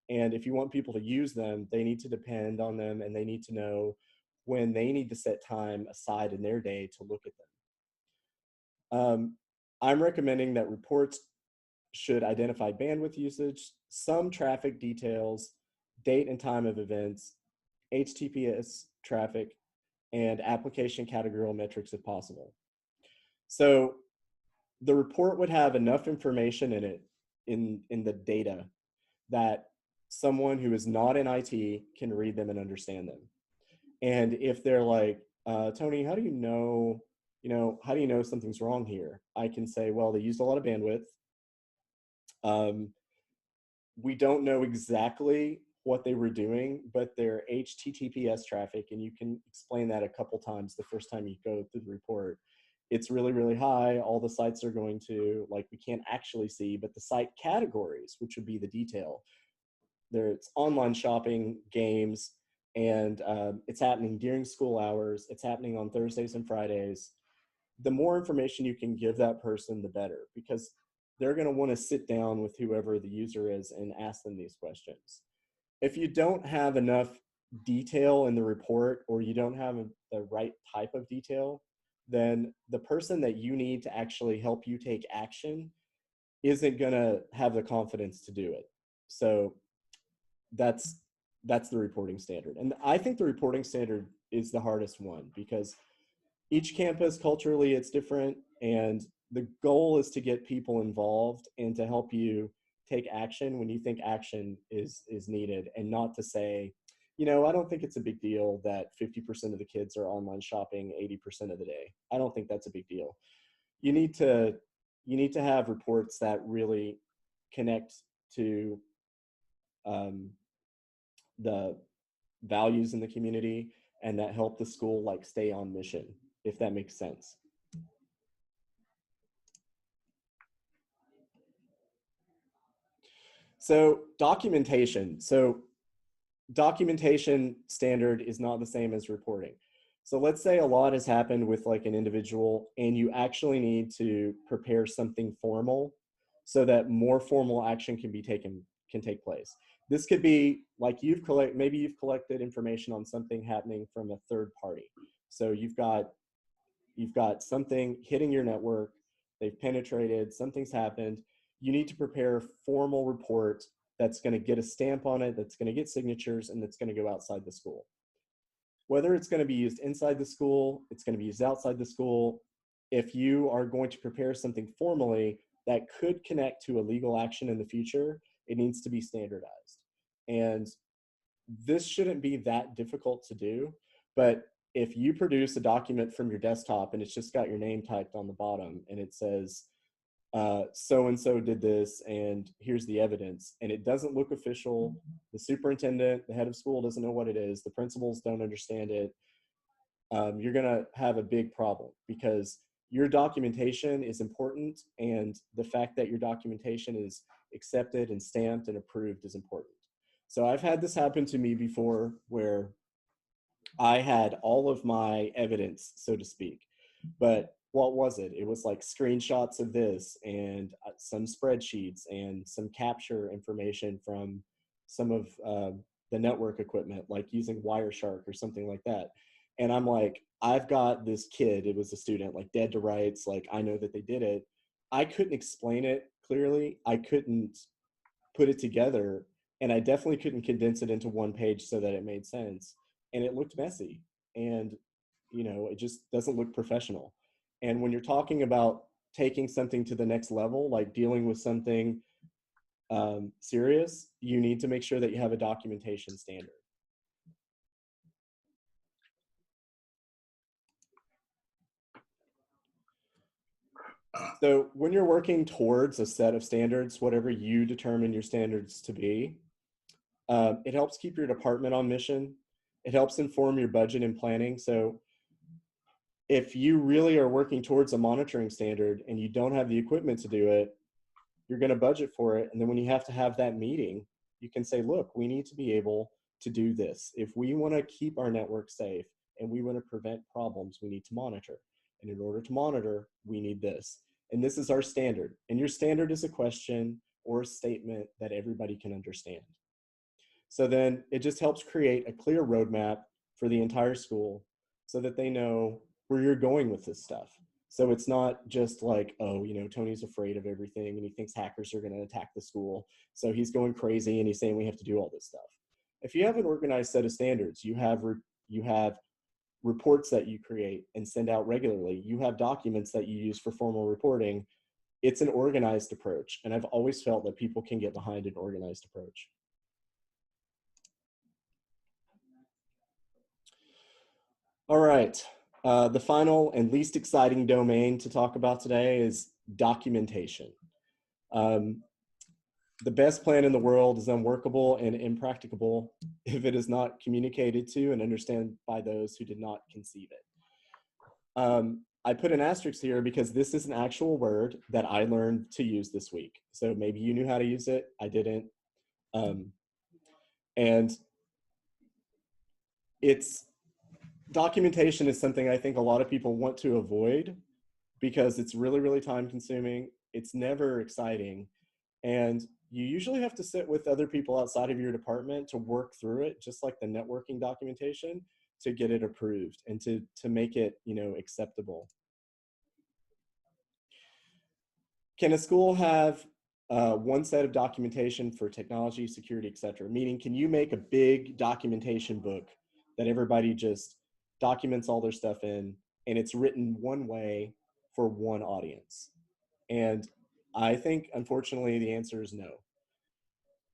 And if you want people to use them, they need to depend on them, and they need to know when they need to set time aside in their day to look at them. I'm recommending that reports should identify bandwidth usage, some traffic details, date and time of events, HTTPS traffic, and application categorical metrics if possible. So the report would have enough information in it, in the data, that someone who is not in IT can read them and understand them. And if they're like, Tony, how do you know something's wrong here? I can say, well, they used a lot of bandwidth. We don't know exactly what they were doing, but their HTTPS traffic, and you can explain that a couple times the first time you go through the report, it's really, really high. All the sites are going to, like, we can't actually see, but the site categories, which would be the detail, there's online shopping, games, and it's happening during school hours. It's happening on Thursdays and Fridays. The more information you can give that person, the better, because they're going to want to sit down with whoever the user is and ask them these questions. If you don't have enough detail in the report, or you don't have the right type of detail, then the person that you need to actually help you take action isn't going to have the confidence to do it. So that's the reporting standard. And I think the reporting standard is the hardest one, because each campus culturally it's different, and the goal is to get people involved and to help you take action when you think action is needed, and not to say, you know, I don't think it's a big deal that 50% of the kids are online shopping 80% of the day. I don't think that's a big deal. You need to have reports that really connect to the values in the community, and that help the school like stay on mission, if that makes sense. So documentation. So documentation standard is not the same as reporting. So let's say a lot has happened with like an individual and you actually need to prepare something formal so that more formal action can take place. This could be like maybe you've collected information on something happening from a third party. So you've got something hitting your network, they've penetrated, something's happened. You need to prepare a formal report that's going to get a stamp on it, that's going to get signatures, and that's going to go outside the school. Whether it's going to be used inside the school, it's going to be used outside the school. If you are going to prepare something formally that could connect to a legal action in the future, it needs to be standardized. And this shouldn't be that difficult to do, but if you produce a document from your desktop and it's just got your name typed on the bottom and it says, so-and-so did this and here's the evidence, and it doesn't look official, the superintendent, the head of school doesn't know what it is, the principals don't understand it, you're gonna have a big problem because your documentation is important, and the fact that your documentation is accepted and stamped and approved is important. So I've had this happen to me before where I had all of my evidence, so to speak, but what was it? It was like screenshots of this and some spreadsheets and some capture information from some of the network equipment, like using Wireshark or something like that. And I'm like, I've got this kid, it was a student, like dead to rights, like I know that they did it. I couldn't explain it clearly. I couldn't put it together, and I definitely couldn't condense it into one page so that it made sense. And it looked messy, and it just doesn't look professional. And when you're talking about taking something to the next level, like dealing with something serious, you need to make sure that you have a documentation standard. So when you're working towards a set of standards, whatever you determine your standards to be, it helps keep your department on mission. It helps inform your budget and planning. So if you really are working towards a monitoring standard and you don't have the equipment to do it, you're going to budget for it. And then when you have to have that meeting, you can say, look, we need to be able to do this. If we want to keep our network safe and we want to prevent problems, we need to monitor. And in order to monitor, we need this. And this is our standard. And your standard is a question or a statement that everybody can understand. So then it just helps create a clear roadmap for the entire school so that they know where you're going with this stuff. So it's not just like, oh, Tony's afraid of everything and he thinks hackers are going to attack the school. So he's going crazy and he's saying we have to do all this stuff. If you have an organized set of standards, you have reports that you create and send out regularly. You have documents that you use for formal reporting. It's an organized approach. And I've always felt that people can get behind an organized approach. All right. The final and least exciting domain to talk about today is documentation. The best plan in the world is unworkable and impracticable if it is not communicated to and understood by those who did not conceive it. I put an asterisk here because this is an actual word that I learned to use this week. So maybe you knew how to use it, I didn't. And documentation is something I think a lot of people want to avoid because it's really, really time consuming. It's never exciting. And you usually have to sit with other people outside of your department to work through it, just like the networking documentation, to get it approved and to make it, acceptable. Can a school have one set of documentation for technology, security, et cetera? Meaning, can you make a big documentation book that everybody just documents all their stuff in, and it's written one way for one audience? And I think, unfortunately, the answer is no.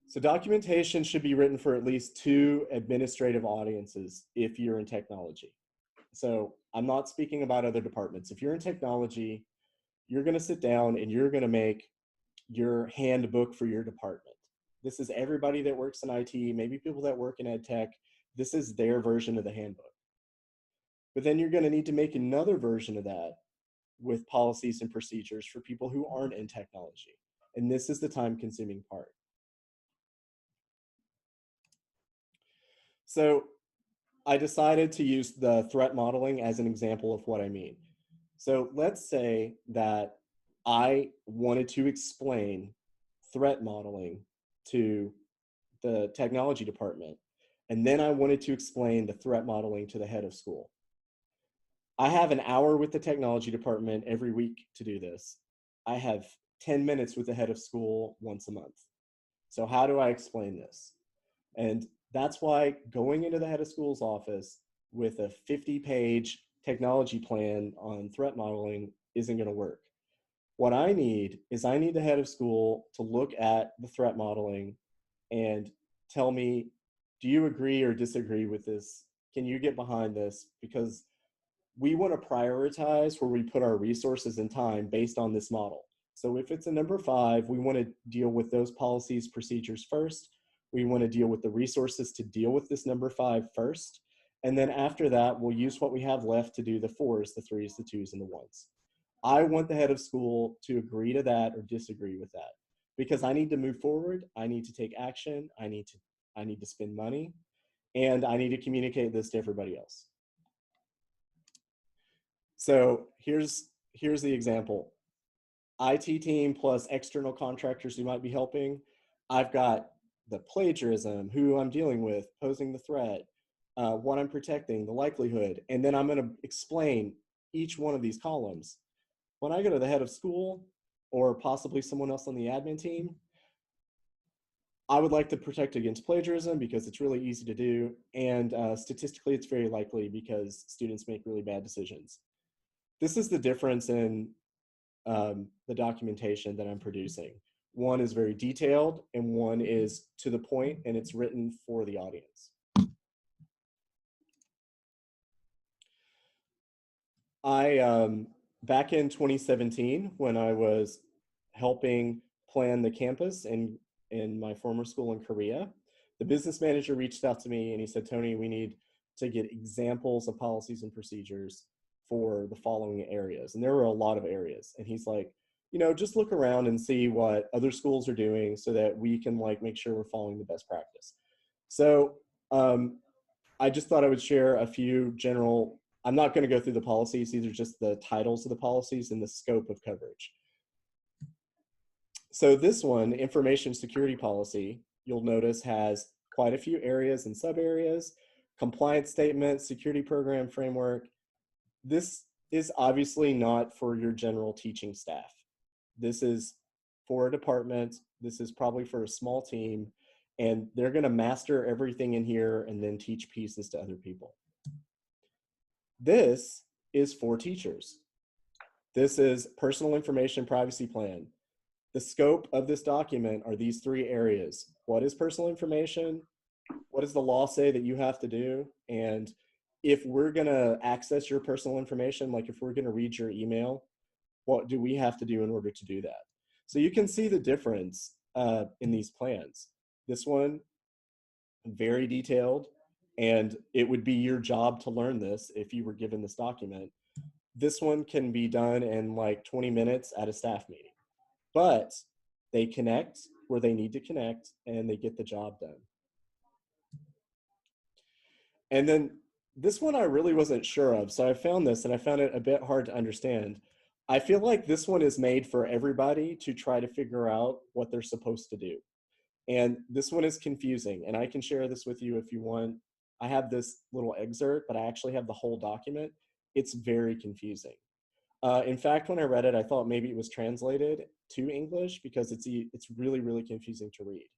So documentation should be written for at least 2 administrative audiences if you're in technology. So I'm not speaking about other departments. If you're in technology, you're going to sit down and you're going to make your handbook for your department. This is everybody that works in IT, maybe people that work in ed tech. This is their version of the handbook. But then you're going to need to make another version of that with policies and procedures for people who aren't in technology. And this is the time-consuming part. So I decided to use the threat modeling as an example of what I mean. So let's say that I wanted to explain threat modeling to the technology department, and then I wanted to explain the threat modeling to the head of school. I have an hour with the technology department every week to do this. I have 10 minutes with the head of school once a month. So how do I explain this? And that's why going into the head of school's office with a 50-page technology plan on threat modeling isn't going to work. What I need is the head of school to look at the threat modeling and tell me, do you agree or disagree with this? Can you get behind this? Because we want to prioritize where we put our resources and time based on this model. So if it's a number 5, we want to deal with those policies, procedures first. We want to deal with the resources to deal with this number 5 first. And then after that, we'll use what we have left to do the 4s, the 3s, the 2s, and the 1s. I want the head of school to agree to that or disagree with that, because I need to move forward. I need to take action. I need to spend money, and I need to communicate this to everybody else. So here's the example. IT team plus external contractors who might be helping. I've got the plagiarism, who I'm dealing with, posing the threat, what I'm protecting, the likelihood, and then I'm going to explain each one of these columns. When I go to the head of school or possibly someone else on the admin team, I would like to protect against plagiarism because it's really easy to do, and statistically it's very likely because students make really bad decisions. This is the difference in the documentation that I'm producing. One is very detailed and one is to the point, and it's written for the audience. Back in 2017, when I was helping plan the campus in my former school in Korea, the business manager reached out to me and he said, Tony, we need to get examples of policies and procedures for the following areas. And there were a lot of areas. And he's like, just look around and see what other schools are doing so that we can make sure we're following the best practice. So I just thought I would share a few general, I'm not going to go through the policies, these are just the titles of the policies and the scope of coverage. So this one, information security policy, you'll notice has quite a few areas and sub areas, compliance statement, security program framework. This is obviously not for your general teaching staff. This is for a department. This is probably for a small team, and they're going to master everything in here and then teach pieces to other people. This is for teachers. This is personal information privacy plan. The scope of this document are these 3 areas. What is personal information? What does the law say that you have to do? And if we're going to access your personal information, like if we're going to read your email, what do we have to do in order to do that? So you can see the difference in these plans. This one, very detailed, and it would be your job to learn this if you were given this document. This one can be done in 20 minutes at a staff meeting, but they connect where they need to connect and they get the job done. And then this one I really wasn't sure of, so I found this and I found it a bit hard to understand. I feel like this one is made for everybody to try to figure out what they're supposed to do. And this one is confusing, and I can share this with you if you want. I have this little excerpt, but I actually have the whole document. It's very confusing. In fact, when I read it, I thought maybe it was translated to English because it's really, really confusing to read.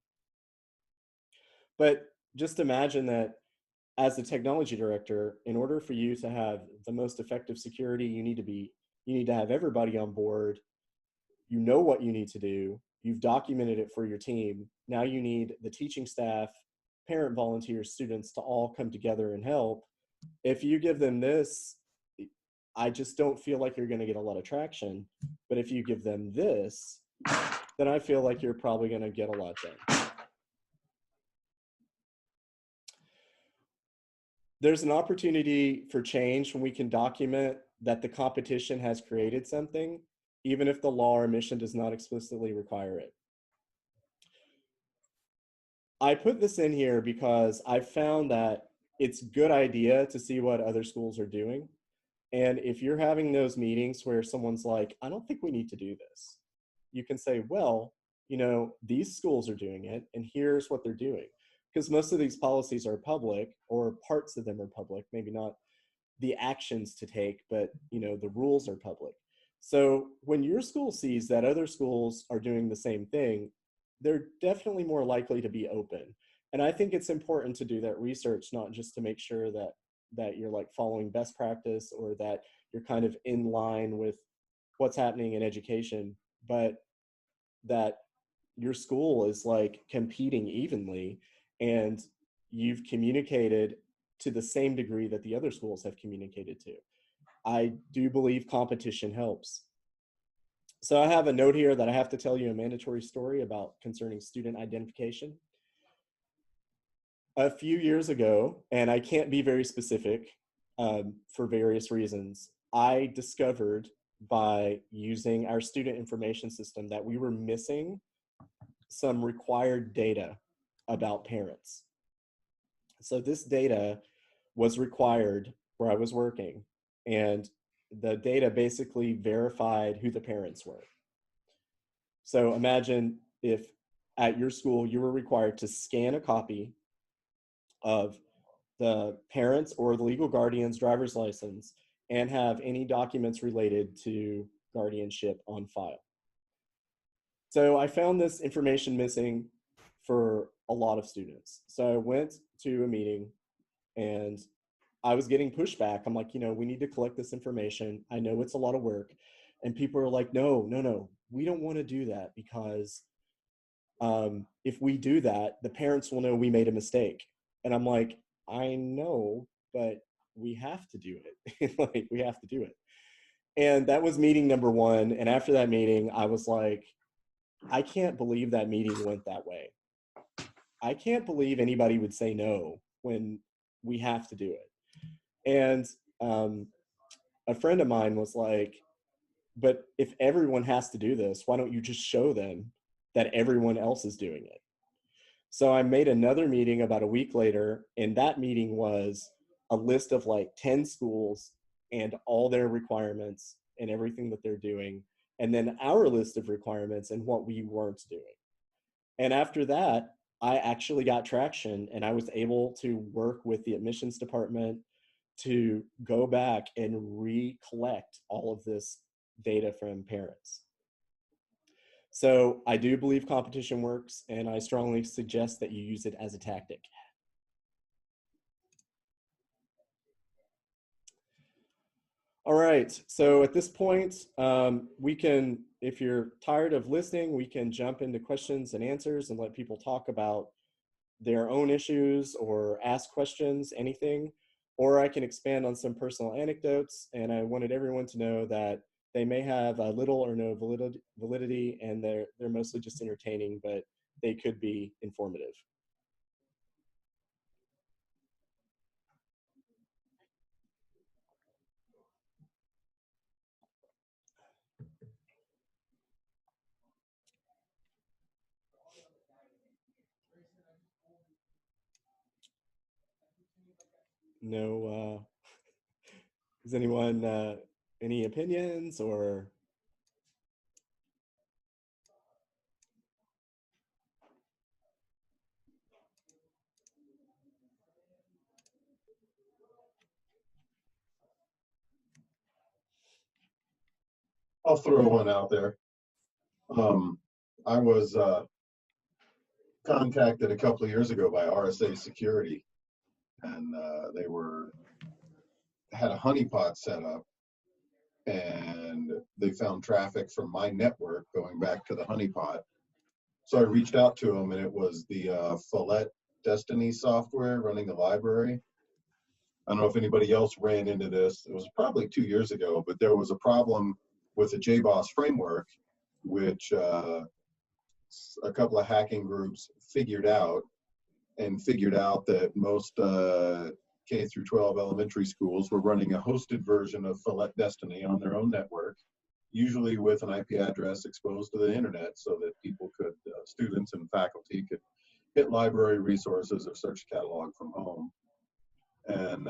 But just imagine that as the technology director, in order for you to have the most effective security, you need to have everybody on board. You know what you need to do. You've documented it for your team. Now you need the teaching staff, parent volunteers, students to all come together and help. If you give them this, I just don't feel like you're going to get a lot of traction. But if you give them this, then I feel like you're probably going to get a lot done. There's an opportunity for change when we can document that the competition has created something, even if the law or mission does not explicitly require it. I put this in here because I've found that it's a good idea to see what other schools are doing. And if you're having those meetings where someone's like, I don't think we need to do this, you can say, well, you know, these schools are doing it, and here's what they're doing. Because most of these policies are public, or parts of them are public, maybe not the actions to take, but you know, the rules are public. So when your school sees that other schools are doing the same thing, they're definitely more likely to be open. And I think it's important to do that research, not just to make sure that you're like following best practice or that you're kind of in line with what's happening in education, but that your school is like competing evenly and you've communicated to the same degree that the other schools have communicated to. I do believe competition helps. So I have a note here that I have to tell you a mandatory story about concerning student identification. A few years ago, and I can't be very specific for various reasons, I discovered by using our student information system that we were missing some required data about parents. So this data was required where I was working, and the data basically verified who the parents were. So imagine if at your school you were required to scan a copy of the parents or the legal guardian's driver's license and have any documents related to guardianship on file. So I found this information missing for a lot of students. So I went to a meeting and I was getting pushback. I'm like, you know, we need to collect this information. I know it's a lot of work. And people are like, no, we don't want to do that because if we do that, the parents will know we made a mistake. And I'm like, I know, but we have to do it. Like, we have to do it. And that was meeting number one. And after that meeting, I was like, I can't believe that meeting went that way. I can't believe anybody would say no when we have to do it. And a friend of mine was like, but if everyone has to do this, why don't you just show them that everyone else is doing it? So I made another meeting about a week later, and that meeting was a list of like 10 schools and all their requirements and everything that they're doing, and then our list of requirements and what we weren't doing. And after that, I actually got traction, and I was able to work with the admissions department to go back and recollect all of this data from parents. So I do believe competition works, and I strongly suggest that you use it as a tactic. All right, so at this point, we can, if you're tired of listening, we can jump into questions and answers and let people talk about their own issues or ask questions, anything, or I can expand on some personal anecdotes. And I wanted everyone to know that they may have little or no validity, and they're mostly just entertaining, but they could be informative. No, does anyone, any opinions or? I'll throw one out there. I was contacted a couple of years ago by RSA Security, and they had a honeypot set up, and they found traffic from my network going back to the honeypot. So I reached out to them, and it was the Follett Destiny software running the library. I don't know if anybody else ran into this. It was probably 2 years ago, but there was a problem with the JBoss framework, which a couple of hacking groups figured out that most K through 12 elementary schools were running a hosted version of Follett Destiny on their own network, usually with an IP address exposed to the internet so that people could, students and faculty could hit library resources or search catalog from home. And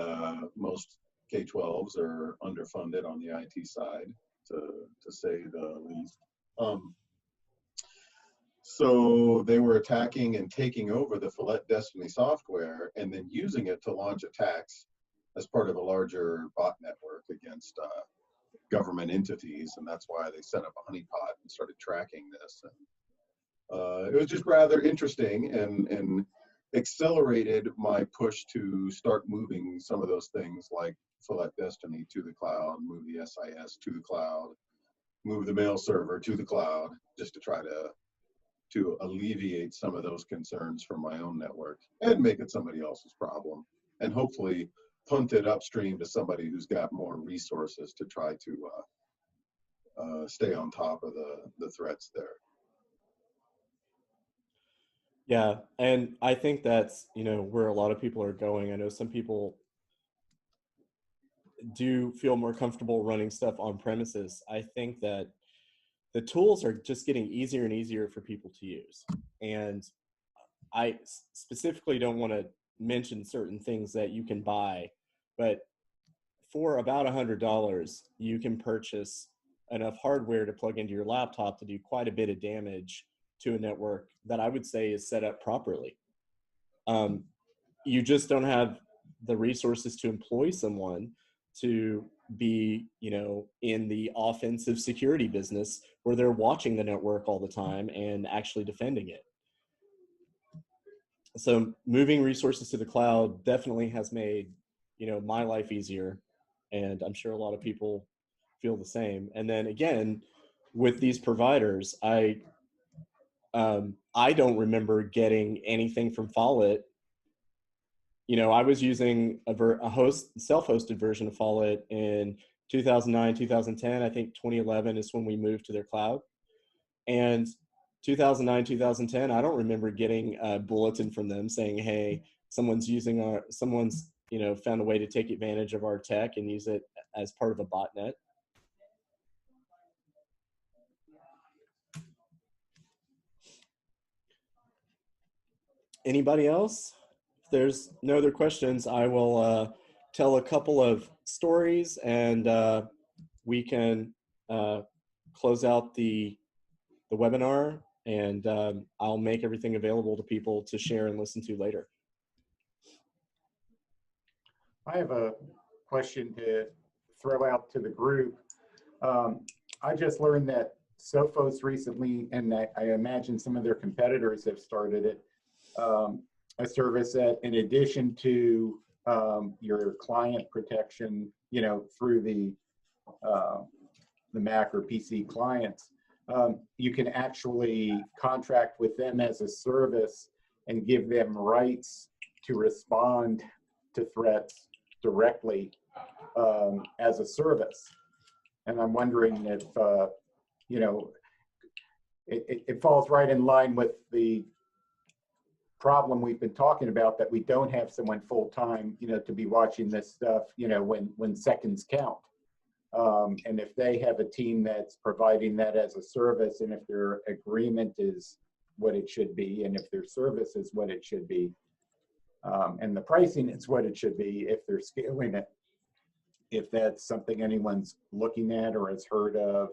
most K-12s are underfunded on the IT side, to say the least. So they were attacking and taking over the Follett Destiny software and then using it to launch attacks as part of a larger bot network against government entities. And that's why they set up a honeypot and started tracking this. And it was just rather interesting and accelerated my push to start moving some of those things like Follett Destiny to the cloud, move the SIS to the cloud, move the mail server to the cloud, just to try to alleviate some of those concerns from my own network and make it somebody else's problem, and hopefully punt it upstream to somebody who's got more resources to try to stay on top of the threats there. Yeah, and I think that's, you know, where a lot of people are going. I know some people do feel more comfortable running stuff on premises. I think that the tools are just getting easier and easier for people to use. And I specifically don't want to mention certain things that you can buy, but for about $100, you can purchase enough hardware to plug into your laptop to do quite a bit of damage to a network that I would say is set up properly. You just don't have the resources to employ someone to be, you know, in the offensive security business where they're watching the network all the time and actually defending it. So moving resources to the cloud definitely has made, you know, my life easier, and I'm sure a lot of people feel the same. And then again, with these providers, I don't remember getting anything from Follett. You know, I was using a self-hosted version of Follett in 2009, 2010. I think 2011 is when we moved to their cloud. And 2009, 2010, I don't remember getting a bulletin from them saying, hey, someone's, you know, found a way to take advantage of our tech and use it as part of a botnet. Anybody else? If there's no other questions, I will tell a couple of stories, and we can close out the webinar, and I'll make everything available to people to share and listen to later. I have a question to throw out to the group. I just learned that Sophos recently, and I imagine some of their competitors have started it, a service that, in addition to your client protection, you know, through the Mac or PC clients, you can actually contract with them as a service and give them rights to respond to threats directly as a service. And I'm wondering if, you know, it falls right in line with the problem we've been talking about, that we don't have someone full-time, you know, to be watching this stuff, you know, when seconds count. And if they have a team that's providing that as a service, and if their agreement is what it should be, and if their service is what it should be, and the pricing is what it should be, if they're scaling it, if that's something anyone's looking at or has heard of,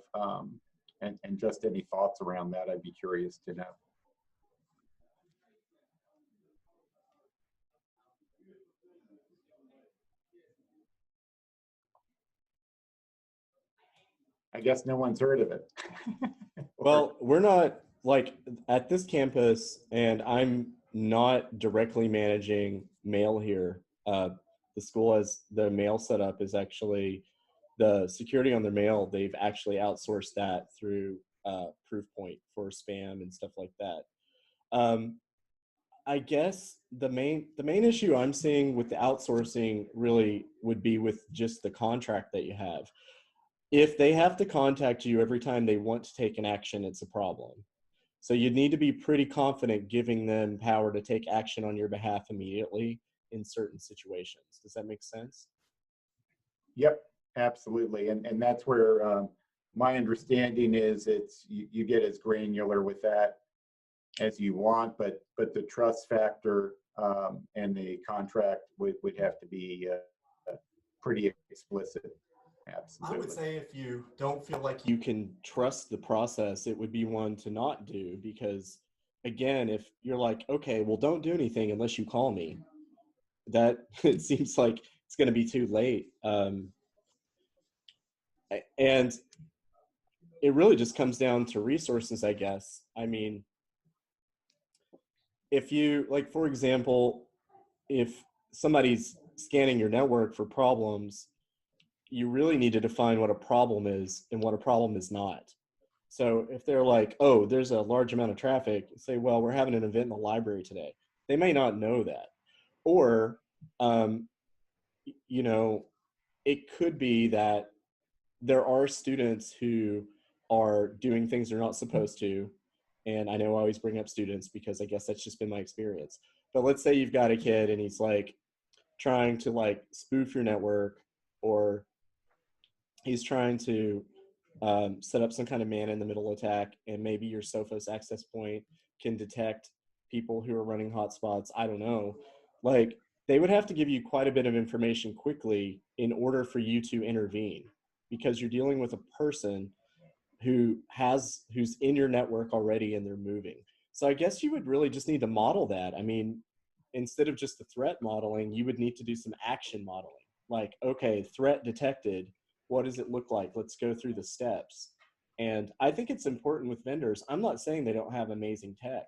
and just any thoughts around that, I'd be curious to know. I guess no one's heard of it. Well, we're not, like, at this campus, and I'm not directly managing mail here. The school has the mail set up is actually the security on their mail. They've actually outsourced that through Proofpoint for spam and stuff like that. I guess the main issue I'm seeing with the outsourcing really would be with just the contract that you have. If they have to contact you every time they want to take an action, it's a problem. So you'd need to be pretty confident giving them power to take action on your behalf immediately in certain situations. Does that make sense? Yep, absolutely. And that's where my understanding is you get as granular with that as you want, but the trust factor and the contract would have to be pretty explicit. Absolutely. I would say if you don't feel like you can trust the process, it would be one to not do, because again, if you're like, okay, well, don't do anything unless you call me, that it seems like it's going to be too late. And it really just comes down to resources, I guess. I mean, if you, like, for example, if somebody's scanning your network for problems, you really need to define what a problem is and what a problem is not. So if they're like, oh, there's a large amount of traffic, say, well, we're having an event in the library today. They may not know that. Or, you know, it could be that there are students who are doing things they're not supposed to. And I know I always bring up students because I guess that's just been my experience. But let's say you've got a kid and he's like trying to like spoof your network, or he's trying to set up some kind of man-in-the-middle attack, and maybe your Sophos access point can detect people who are running hotspots. I don't know. Like, they would have to give you quite a bit of information quickly in order for you to intervene, because you're dealing with a person who's in your network already and they're moving. So I guess you would really just need to model that. I mean, instead of just the threat modeling, you would need to do some action modeling. Like, okay, threat detected. What does it look like? Let's go through the steps. And I think it's important with vendors. I'm not saying they don't have amazing tech,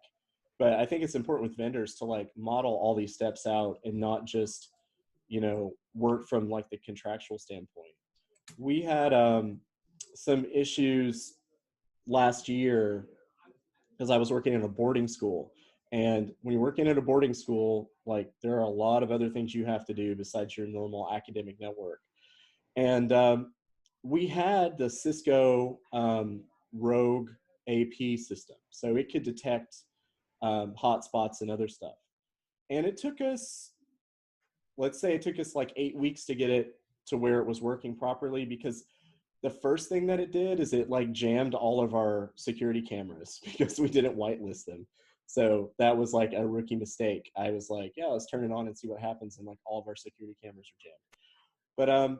but I think it's important with vendors to like model all these steps out and not just, you know, work from like the contractual standpoint. We had some issues last year because I was working in a boarding school. And when you're working at a boarding school, like, there are a lot of other things you have to do besides your normal academic network. And we had the Cisco Rogue AP system. So it could detect hotspots and other stuff. And it took us, let's say it took us like 8 weeks to get it to where it was working properly, because the first thing that it did is it like jammed all of our security cameras because we didn't whitelist them. So that was like a rookie mistake. I was like, yeah, let's turn it on and see what happens. And like all of our security cameras are jammed. But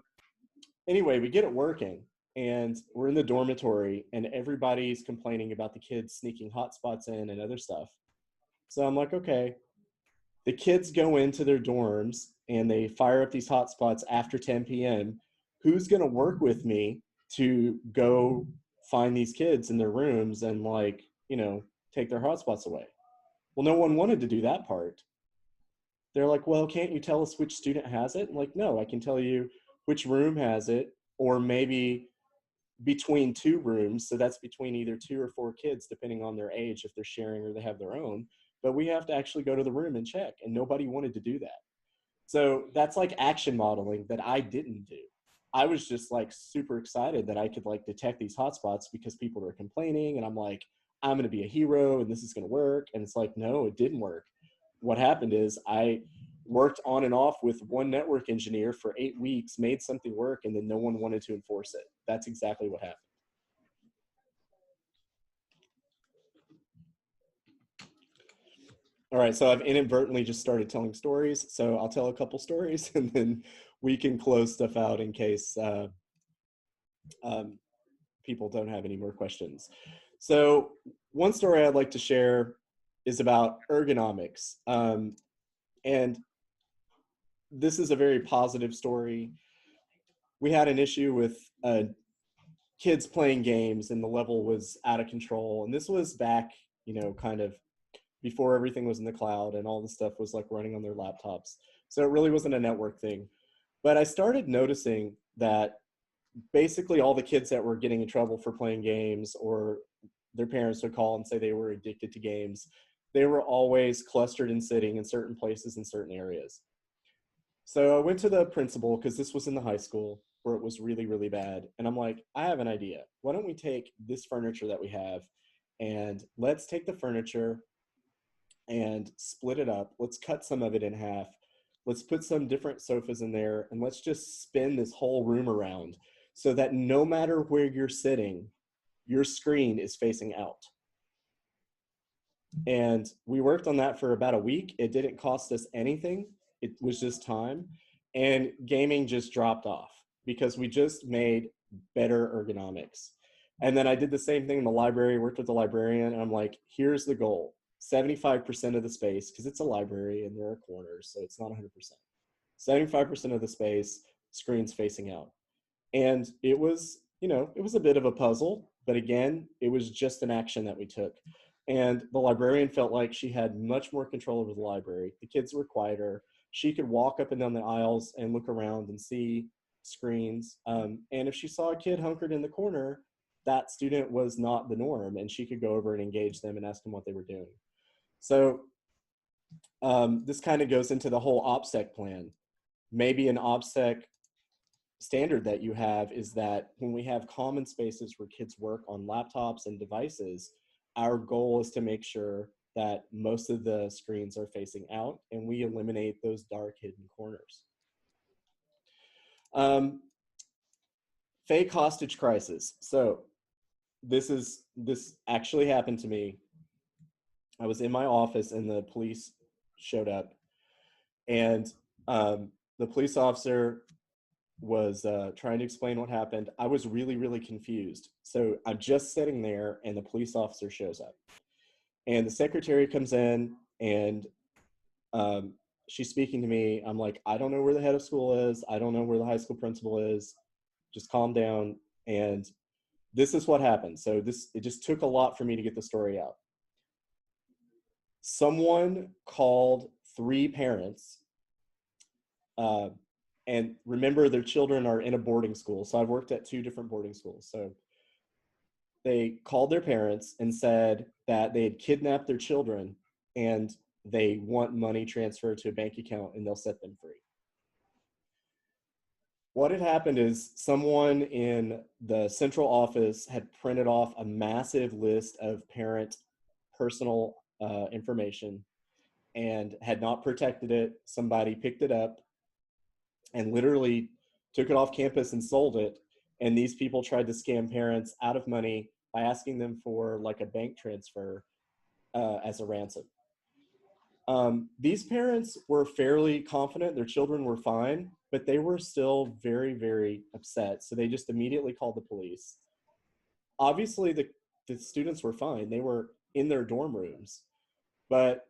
anyway, we get it working and we're in the dormitory and everybody's complaining about the kids sneaking hotspots in and other stuff. So I'm like, okay, the kids go into their dorms and they fire up these hotspots after 10 p.m. Who's going to work with me to go find these kids in their rooms and, like, you know, take their hotspots away? Well, no one wanted to do that part. They're like, well, can't you tell us which student has it? I'm like, no, I can tell you which room has it, or maybe between two rooms. So that's between either 2 or 4 kids, depending on their age, if they're sharing or they have their own. But we have to actually go to the room and check, and nobody wanted to do that. So that's like action modeling that I didn't do. I was just like super excited that I could like detect these hotspots because people were complaining, and I'm like, I'm going to be a hero and this is going to work. And it's like, no, it didn't work. What happened is I worked on and off with one network engineer for 8 weeks, made something work, and then no one wanted to enforce it. That's exactly what happened. All right, so I've inadvertently just started telling stories. So I'll tell a couple stories and then we can close stuff out in case people don't have any more questions. So one story I'd like to share is about ergonomics. And this is a very positive story. We had an issue with kids playing games and the level was out of control. And this was back, you know, kind of before everything was in the cloud and all the stuff was like running on their laptops. So it really wasn't a network thing. But I started noticing that basically all the kids that were getting in trouble for playing games, or their parents would call and say they were addicted to games, they were always clustered and sitting in certain places in certain areas. So I went to the principal, because this was in the high school where it was really, really bad. And I'm like, I have an idea. Why don't we take this furniture that we have and let's take the furniture and split it up. Let's cut some of it in half. Let's put some different sofas in there, and let's just spin this whole room around so that no matter where you're sitting, your screen is facing out. And we worked on that for about a week. It didn't cost us anything. It was just time. And gaming just dropped off because we just made better ergonomics. And then I did the same thing in the library, worked with the librarian, and I'm like, here's the goal. 75% of the space, because it's a library and there are corners, so it's not 100%. 75% of the space, screens facing out. And it was, it was a bit of a puzzle, but again, it was just an action that we took. And the librarian felt like she had much more control over the library. The kids were quieter. She could walk up and down the aisles and look around and see screens. And if she saw a kid hunkered in the corner, that student was not the norm, and she could go over and engage them and ask them what they were doing. So this kind of goes into the whole OPSEC plan. Maybe an OPSEC standard that you have is that when we have common spaces where kids work on laptops and devices, our goal is to make sure that most of the screens are facing out and we eliminate those dark hidden corners. Fake hostage crisis. So this actually happened to me. I was in my office and the police showed up, and the police officer was trying to explain what happened. I was really, really confused. So I'm just sitting there and the police officer shows up. And the secretary comes in and she's speaking to me. I'm like, I don't know where the head of school is. I don't know where the high school principal is. Just calm down. And this is what happened. So it just took a lot for me to get the story out. Someone called 3 parents, and remember, their children are in a boarding school. So I've worked at 2 different boarding schools. So they called their parents and said that they had kidnapped their children and they want money transferred to a bank account and they'll set them free. What had happened is someone in the central office had printed off a massive list of parent personal information and had not protected it. Somebody picked it up and literally took it off campus and sold it. And these people tried to scam parents out of money by asking them for like a bank transfer as a ransom. These parents were fairly confident their children were fine, but they were still very, very upset. So they just immediately called the police. Obviously, the students were fine. They were in their dorm rooms, but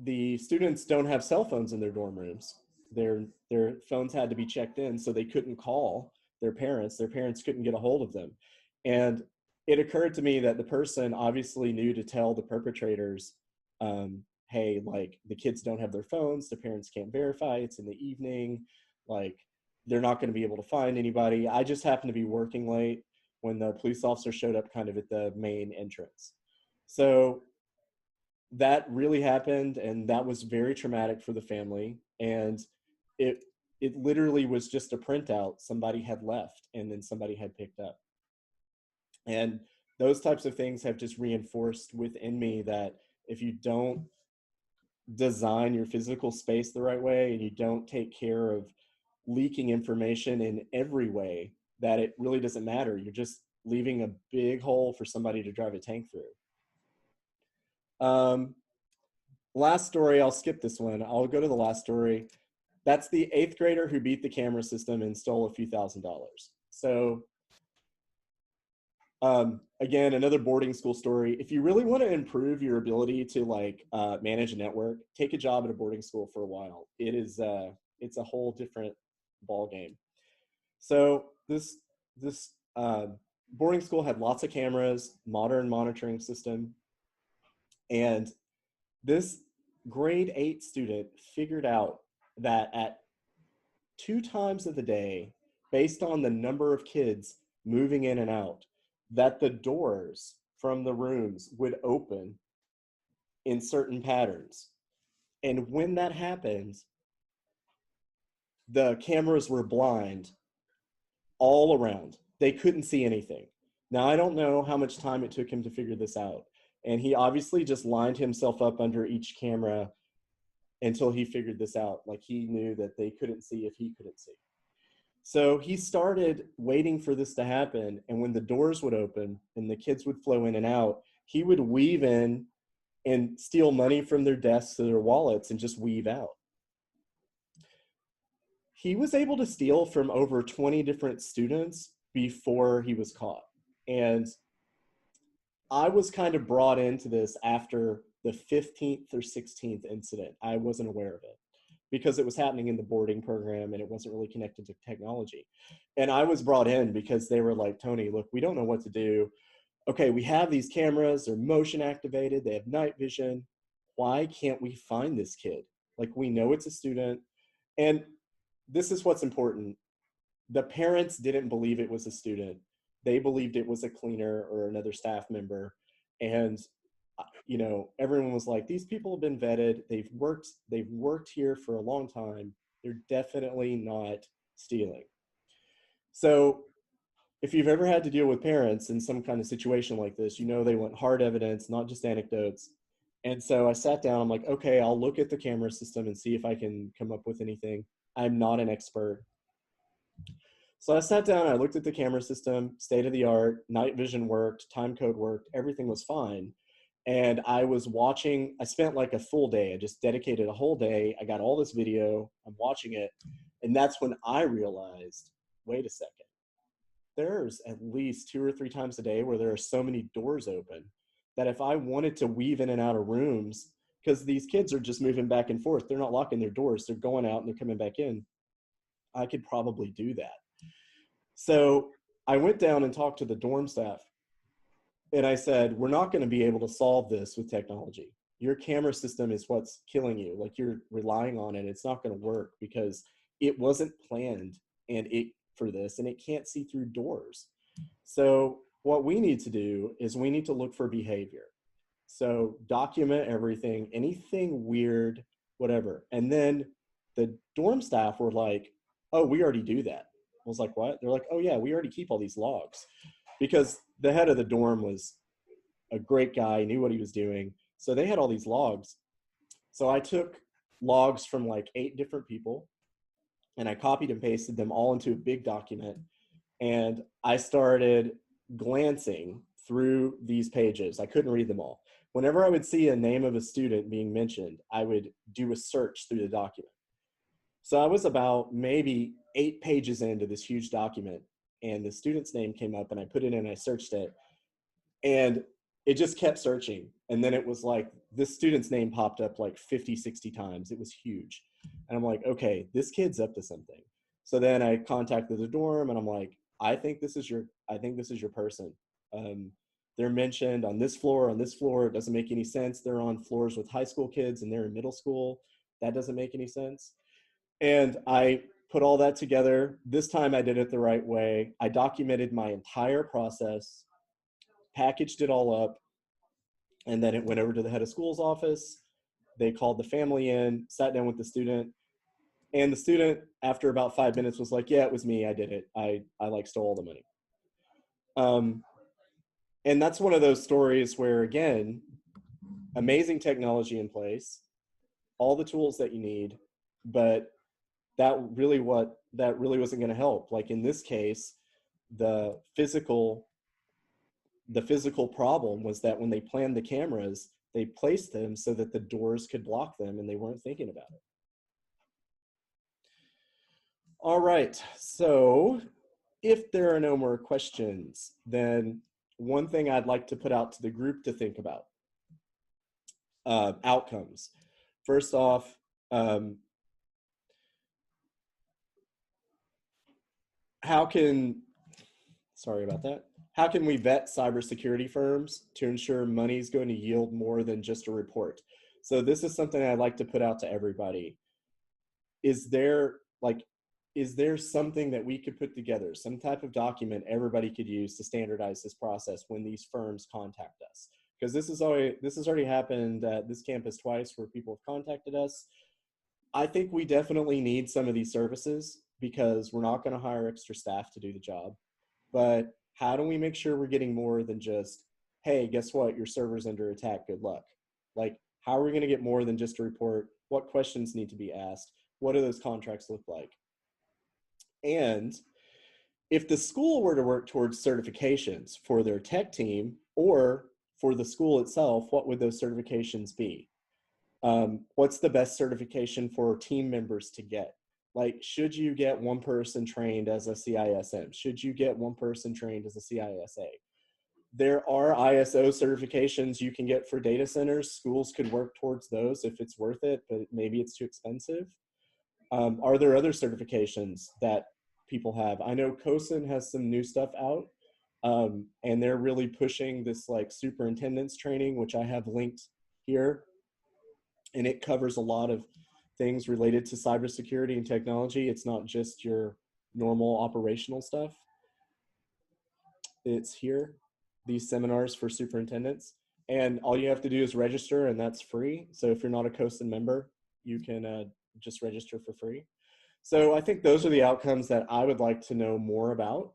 the students don't have cell phones in their dorm rooms. Their phones had to be checked in, so they couldn't call their parents. Their parents couldn't get a hold of them. And it occurred to me that the person obviously knew to tell the perpetrators, hey, like, the kids don't have their phones, the parents can't verify, it's in the evening, like, they're not going to be able to find anybody. I just happened to be working late when the police officer showed up kind of at the main entrance. So that really happened, and that was very traumatic for the family. And it literally was just a printout somebody had left and then somebody had picked up. And those types of things have just reinforced within me that if you don't design your physical space the right way and you don't take care of leaking information in every way, that it really doesn't matter. You're just leaving a big hole for somebody to drive a tank through. Last story, I'll skip this one. I'll go to the last story. That's the 8th grader who beat the camera system and stole a few $1,000s. So again, another boarding school story. If you really want to improve your ability to manage a network, take a job at a boarding school for a while. It's a whole different ball game. So this boarding school had lots of cameras, modern monitoring system, and this grade 8 student figured out that at 2 times of the day, based on the number of kids moving in and out, that the doors from the rooms would open in certain patterns. And when that happened, the cameras were blind all around. They couldn't see anything. Now, I don't know how much time it took him to figure this out. And he obviously just lined himself up under each camera until he figured this out. Like, he knew that they couldn't see if he couldn't see. So he started waiting for this to happen. And when the doors would open and the kids would flow in and out, he would weave in and steal money from their desks or their wallets and just weave out. He was able to steal from over 20 different students before he was caught. And I was kind of brought into this after the 15th or 16th incident. I wasn't aware of it because it was happening in the boarding program and it wasn't really connected to technology. And I was brought in because they were like, Tony, look, we don't know what to do. Okay, we have these cameras, they're motion activated, they have night vision. Why can't we find this kid? Like, we know it's a student. And this is what's important. The parents didn't believe it was a student. They believed it was a cleaner or another staff member. And, you know, everyone was like, these people have been vetted. They've worked here for a long time. They're definitely not stealing. So if you've ever had to deal with parents in some kind of situation like this, you know they want hard evidence, not just anecdotes. And so I sat down, I'm like, okay, I'll look at the camera system and see if I can come up with anything. I'm not an expert. So I sat down, I looked at the camera system, state of the art, night vision worked, time code worked, everything was fine. And I was watching, I spent like a full day, I just dedicated a whole day. I got all this video, I'm watching it. And that's when I realized, wait a second, there's at least 2 or 3 times a day where there are so many doors open that if I wanted to weave in and out of rooms, because these kids are just moving back and forth, they're not locking their doors, they're going out and they're coming back in, I could probably do that. So I went down and talked to the dorm staff and I said, we're not going to be able to solve this with technology. Your camera system is what's killing you. Like, you're relying on it. It's not going to work because it wasn't planned for this, and it can't see through doors. So what we need to do is we need to look for behavior. So document everything, anything weird, whatever. And then the dorm staff were like, oh, we already do that. I was like, what? They're like, oh yeah, we already keep all these logs. Because the head of the dorm was a great guy, knew what he was doing. So they had all these logs. So I took logs from like 8 different people and I copied and pasted them all into a big document. And I started glancing through these pages. I couldn't read them all. Whenever I would see a name of a student being mentioned, I would do a search through the document. So I was about maybe 8 pages into this huge document, and the student's name came up, and I put it in, I searched it, and it just kept searching. And then it was like, this student's name popped up like 50, 60 times. It was huge. And I'm like, okay, this kid's up to something. So then I contacted the dorm, and I'm like, I think this is your person. They're mentioned on this floor, It doesn't make any sense. They're on floors with high school kids, and they're in middle school. That doesn't make any sense. And I put all that together. This time I did it the right way. I documented my entire process, packaged it all up, and then it went over to the head of school's office. They called the family in, sat down with the student, and the student, after about 5 minutes, was like, yeah, it was me, I did it. I like stole all the money. And that's one of those stories where, again, amazing technology in place, all the tools that you need, but that really wasn't going to help. Like in this case, the physical problem was that when they planned the cameras, they placed them so that the doors could block them, and they weren't thinking about it. All right, so if there are no more questions, then one thing I'd like to put out to the group to think about, outcomes. First off, how can we vet cybersecurity firms to ensure money is going to yield more than just a report? So this is something I'd like to put out to everybody. Is there something that we could put together, some type of document everybody could use to standardize this process when these firms contact us? Because this has already happened at this campus twice where people have contacted us. I think we definitely need some of these services because we're not going to hire extra staff to do the job. But how do we make sure we're getting more than just, hey, guess what? Your server's under attack. Good luck. Like, how are we going to get more than just a report? What questions need to be asked? What do those contracts look like? And if the school were to work towards certifications for their tech team or for the school itself, what would those certifications be? What's the best certification for team members to get? Like, should you get one person trained as a CISM? Should you get one person trained as a CISA? There are ISO certifications you can get for data centers. Schools could work towards those if it's worth it, but maybe it's too expensive. Are there other certifications that people have? I know COSIN has some new stuff out, and they're really pushing this like superintendent's training, which I have linked here. And it covers a lot of things related to cybersecurity and technology. It's not just your normal operational stuff. It's here, these seminars for superintendents. And all you have to do is register, and that's free. So if you're not a COSIN member, you can just register for free. So I think those are the outcomes that I would like to know more about,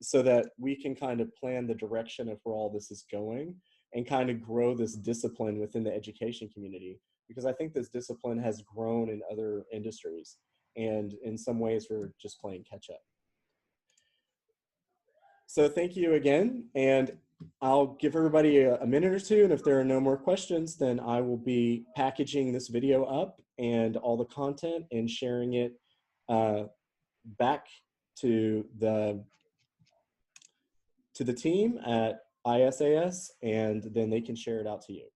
so that we can kind of plan the direction of where all this is going and kind of grow this discipline within the education community. Because I think this discipline has grown in other industries, and in some ways we're just playing catch up. So thank you again, and I'll give everybody a minute or two, and if there are no more questions, then I will be packaging this video up and all the content and sharing it back to the team at ISAS, and then they can share it out to you.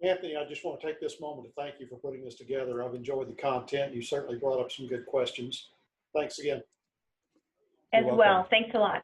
Anthony, I just want to take this moment to thank you for putting this together. I've enjoyed the content. You certainly brought up some good questions. Thanks again. As well. Thanks a lot.